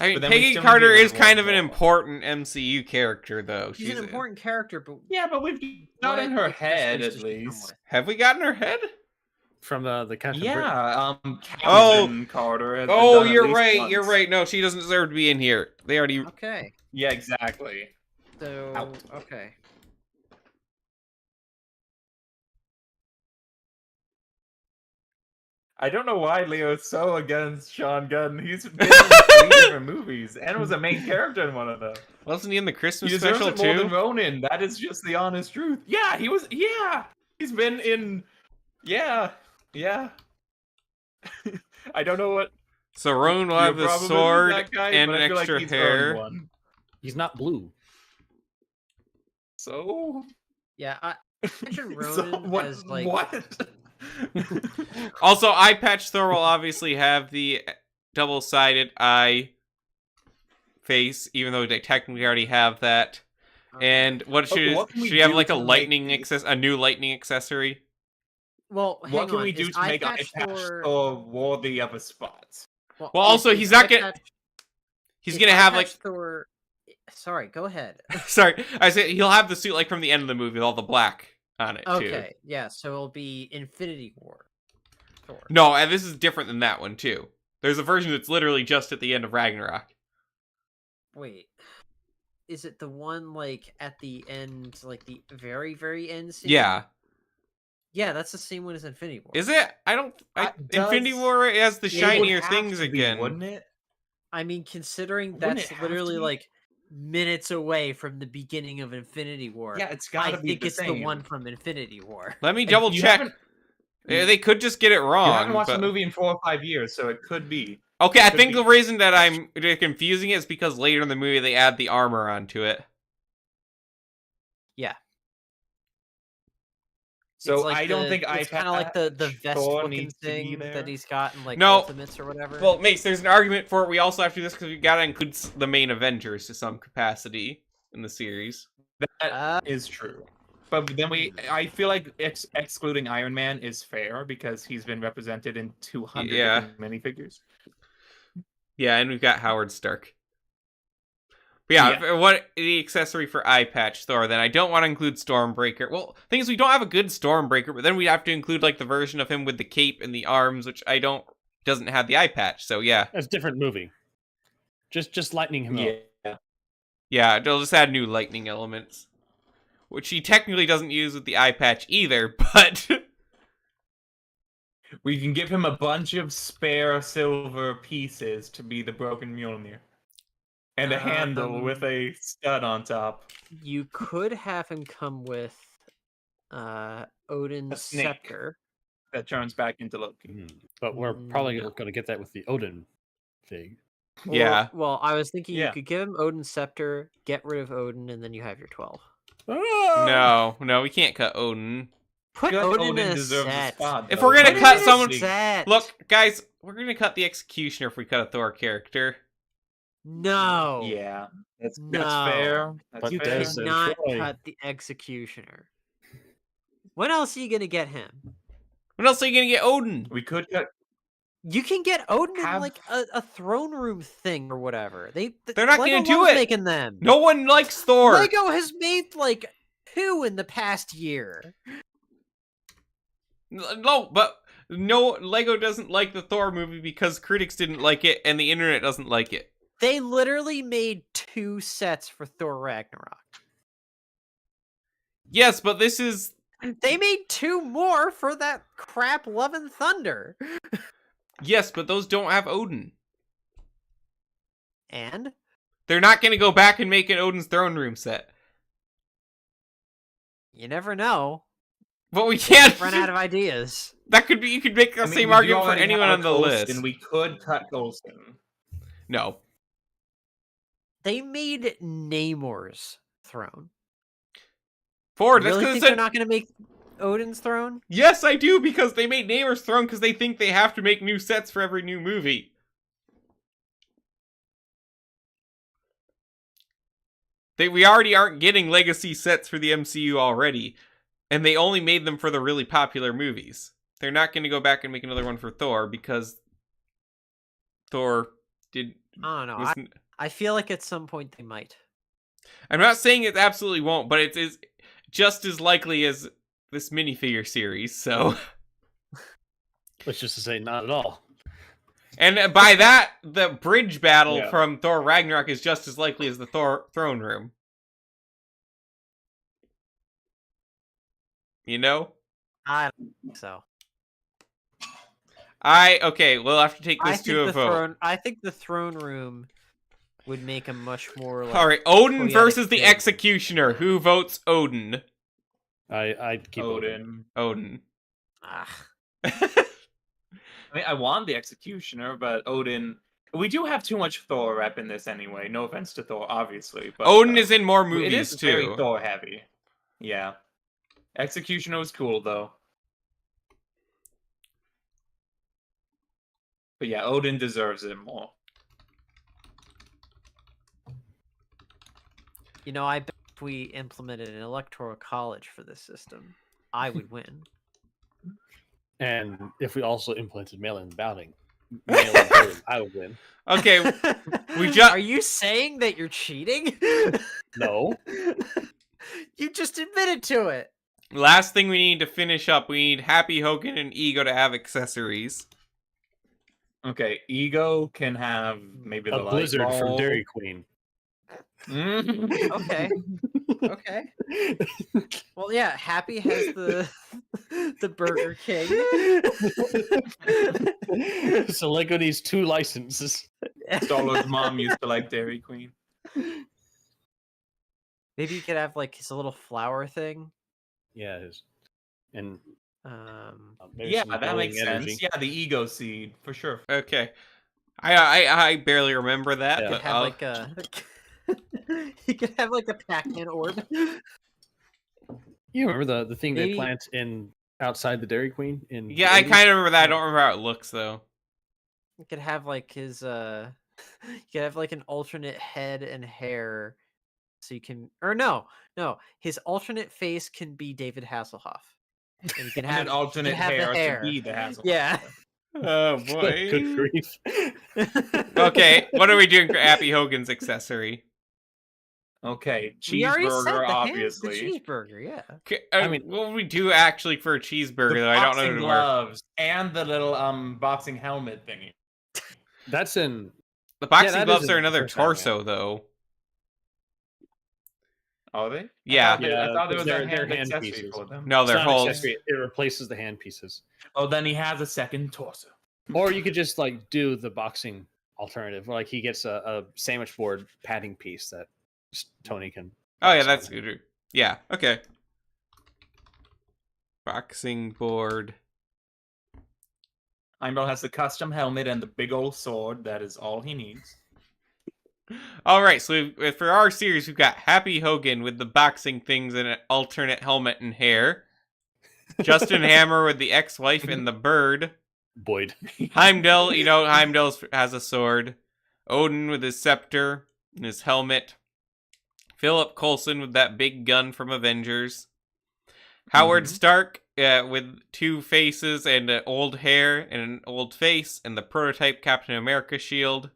I mean, But then we Peggy still Carter need is kind of an more. important MCU character, though. She's an important character, but Yeah, but we've got in her what head accessories at does she come least. with? Have we gotten her head? From the Captain Britain. Yeah, Oh. Captain Carter. Has been Oh, done at you're least right. once. You're right. No, she doesn't deserve to be in here. They already. Okay, Yeah, exactly. so Out. okay. I don't know why Leo's so against Sean Gunn. He's been in 3 different movies and was a main character in one of them. Wasn't he in the He Christmas deserves special it more too? than Ronin. That is just the honest truth. Yeah, he was. Yeah, he's been in. Yeah, yeah. I don't know what. So Ronan will your have the problem is with sword that guy, and but an I feel like extra he's earned hair. one. He's not blue. So. Yeah, I mentioned So Ronan what? as like What? Also, Eye Patch Thor will obviously have the double-sided eye face, even though they technically already have that. And what should Okay, what can we should he have do like a to make lightning these- a new lightning accessory? well, What hang can on. we do is to make Eye Eye Patch Patch Thor- Thor worthy of a spot? Well, also, is he's not Eye gonna- Patch- He's is gonna Eye have Patch like Thor. Sorry, go ahead. sorry, I said he'll have the suit like from the end of the movie with all the black on it too. Okay, yeah, so it'll be Infinity War. Thor. No, and this is different than that one too. There's a version that's literally just at the end of Ragnarok. Wait. Is it the one like at the end, like the very, very end scene? Yeah. Yeah, that's the same one as Infinity War. Is it? I don't. Does- Infinity War has the It would shinier have things to be, again. wouldn't it? I mean, considering Wouldn't that's it have literally to be? like minutes away from the beginning of Infinity War. Yeah, it's I gotta be think the it's same. the one from Infinity War. Let me And double you check. haven't- They could just get it You wrong. haven't watched but... the movie in 4 or 5 years, so it could be. Okay, I Could think be. the reason that they're confusing it is because later in the movie they add the armor onto it. Yeah. So It's like I don't think it's kind of like the vest Thor looking needs to be thing there. that he's got in like No. Ultimates or whatever. Well, Mace, there's an argument for it. We also have to do this because we gotta include the main Avengers to some capacity in the series. That is true. But then I feel like excluding Iron Man is fair because he's been represented in 200 Yeah. different minifigures. Yeah, and we've got Howard Stark. But yeah, what the accessory for Eye Patch Thor? Then I don't want to include Stormbreaker. Well, thing is, we don't have a good Stormbreaker, but then we'd have to include like the version of him with the cape and the arms, which doesn't have the eye patch. So yeah, That's a different movie. Just lightening him up. yeah, they'll just add new lightning elements, which he technically doesn't use with the eye patch either. But We can give him a bunch of spare silver pieces to be the broken Mjolnir. And a handle with a stud on top. You could have him come with Odin's snake. scepter. That turns back into Loki. But we're probably No. going to get that with the Odin thing. yeah, Well, I was thinking Yeah. you could give him Odin's scepter, get rid of Odin, and then you have your 12. no, we can't cut Odin. Put I feel like Odin in a deserves a set. spot. If though. we're gonna Put cut him in a someone- set. Look, guys, we're gonna cut the Executioner if we cut a Thor character. No. Yeah, that's No. fair. That's But You fair. there's a- cannot Troy. cut the Executioner. When else are you gonna get him? When else are you gonna get Odin? We could cut. You can get Odin in Have- like a throne room thing or whatever. They're not Lego gonna do loves it. making them. No one likes Thor. Lego has made like 2 in the past year. No, but no, Lego doesn't like the Thor movie because critics didn't like it and the internet doesn't like it. They literally made 2 sets for Thor Ragnarok. Yes, but this is... They made 2 more for that crap Love and Thunder. Yes, but those don't have Odin. And They're not going to go back and make an Odin's throne room set. You never know. But we They can't might run out of ideas. That could be. You could make the same we do argument for already anyone have on the Coulson, list. We could cut Coulson. No. They made Namor's throne. Ford, You that's really because think they're not going to make Odin's throne? Yes, I do, because they made Namor's throne because they think they have to make new sets for every new movie. We already aren't getting legacy sets for the MCU already, and they only made them for the really popular movies. They're not going to go back and make another one for Thor because Thor did. I don't know. I feel like at some point they might. I'm not saying it absolutely won't, but it is just as likely as this minifigure series. So, Which is to say, not at all. and by that, the bridge battle Yeah. from Thor Ragnarok is just as likely as the Thor throne room. You know? I don't think so. Okay, we'll have to take I this think to a the vote. throne. I think the throne room would make a much more. Like, All right, Odin poetic versus the thing. Executioner. Who votes Odin? I'd keep Odin. Odin. Ah, I mean, I want the Executioner, but Odin. We do have too much Thor rep in this anyway. No offense to Thor, obviously, but Odin is in more it movies is very too. Thor heavy. Yeah, Executioner was cool though. But yeah, Odin deserves it more. you know, I bet if we implemented an electoral college for this system, I would win. And if we also implemented mail-in voting, voting, I would win. Okay, we just. Are you saying that you're cheating? No. You just admitted to it. Last thing we need to finish up, we need Happy Hogan and Ego to have accessories. Okay, Ego can have maybe the A blizzard light from bulb. Dairy Queen. Okay. Okay. Well, yeah. Happy has the Burger King. So Lego needs 2 licenses. Starlord's mom used to like Dairy Queen. Maybe you could have like his little flower thing. Yeah, it is. And maybe Yeah, some that glowing makes energy. sense. Yeah, the Ego seed for sure. Okay. I barely remember that, Yeah. but Have like a. He could have like a Pac-Man orb. You remember the thing Maybe- they plant in outside the Dairy Queen? yeah, I kind of remember that. I don't remember how it looks though. You could have like his you could have like an alternate head and hair, so you can no, his alternate face can be David Hasselhoff, and you can And have an alternate have the hair, hair. to be the Hasselhoff. Yeah. Oh Good boy. grief. Okay, what are we doing for Happy Hogan's accessory? Okay, We already said cheeseburger, the obviously. cheeseburger, yeah. Okay, I mean- what would we do actually for a cheeseburger The though? I don't know boxing who to wear. gloves and the little boxing helmet thingy. That's in. The boxing that gloves is are in the another first Iron Man. torso though. Are they? Yeah. I thought there was They're a hand hand accessory pieces. for them. No, It's they're not an whole. accessory, it replaces the hand pieces. Oh, then he has a second torso. Or you could just like do the boxing alternative, where like he gets a sandwich board padding piece that Tony can. Oh yeah, box that's on. good. Yeah, okay. Boxing board. Heimdall has the custom helmet and the big old sword. That is all he needs. All right, so for our series, we've got Happy Hogan with the boxing things and an alternate helmet and hair. Justin Hammer with the ex-wife and the bird. Boyd. Heimdall, Heimdall has a sword. Odin with his scepter and his helmet. Phillip Coulson with that big gun from Avengers. Howard Stark with 2 faces and an old hair and an old face and the prototype Captain America shield.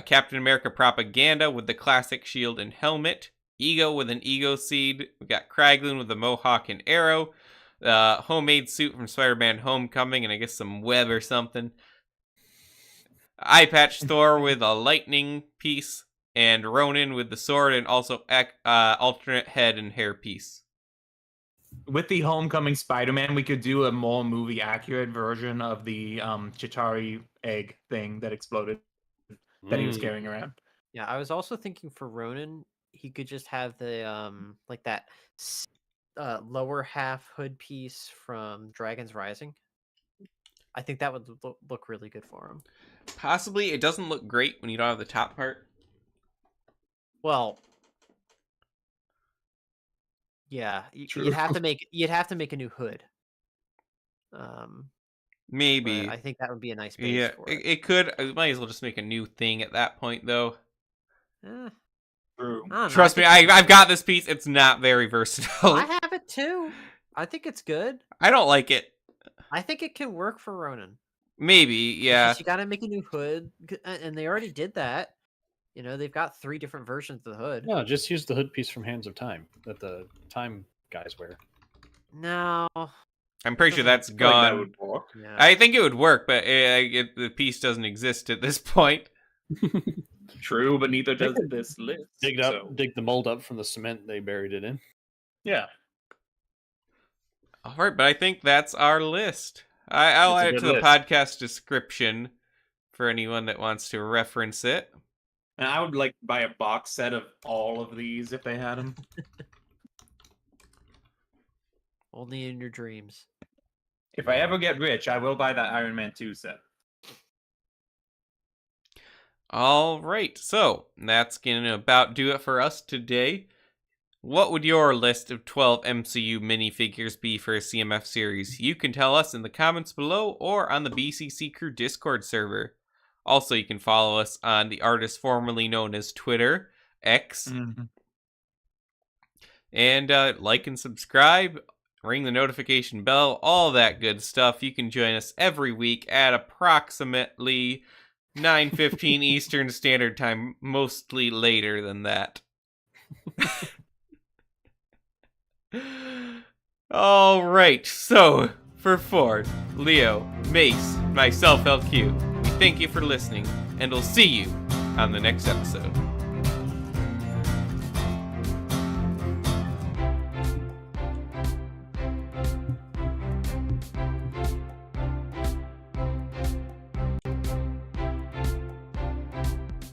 Captain America propaganda with the classic shield and helmet. Ego with an ego seed. We got Kraglin with the mohawk and arrow. Homemade suit from Spider-Man Homecoming and I guess some web or something. Eye patch Thor with a lightning piece. And Ronin with the sword and also alternate head and hair piece. With the Homecoming Spider-Man, we could do a more movie-accurate version of the Chitauri egg thing that exploded that he was carrying around. Yeah, I was also thinking for Ronin, he could just have the like that lower half hood piece from Dragon's Rising. I think that would look really good for him. Possibly, it doesn't look great when you don't have the top part. Well, yeah, True. you'd have to make a new hood. Maybe. But I think that would be a nice base Yeah, for it. it could. I might as well just make a new thing at that point, though. Eh, True. I don't know, Trust me, I've got this piece. It's not very versatile. I have it too. I think it's good. I don't like it. I think it can work for Ronin. Maybe, It's yeah. just you got to make a new hood, and they already did that. You know, they've got 3 different versions of the hood. No, just use the hood piece from Hands of Time that the Time guys wear. No, I'm pretty sure that's I feel like that gone. would work. yeah. I think it would work, but the piece doesn't exist at this point. True, but neither does this list. Dig so, the mold up from the cement they buried it in. yeah. All right, but I think that's our list. I'll It's a add it good to the list. podcast description for anyone that wants to reference it. And I would like buy a box set of all of these if they had them. Only in your dreams. If I ever get rich, I will buy that Iron Man 2 set. All right, so that's going to about do it for us today. What would your list of 12 MCU minifigures be for a CMF series? You can tell us in the comments below or on the BCC Crew Discord server. Also, you can follow us on the artist formerly known as Twitter, X. Mm-hmm. And like and subscribe, ring the notification bell, all that good stuff. You can join us every week at approximately 9:15 Eastern Standard Time, mostly later than that. All right, so for Ford, Leo, Mace, myself, LQ, we thank you for listening, and we'll see you on the next episode.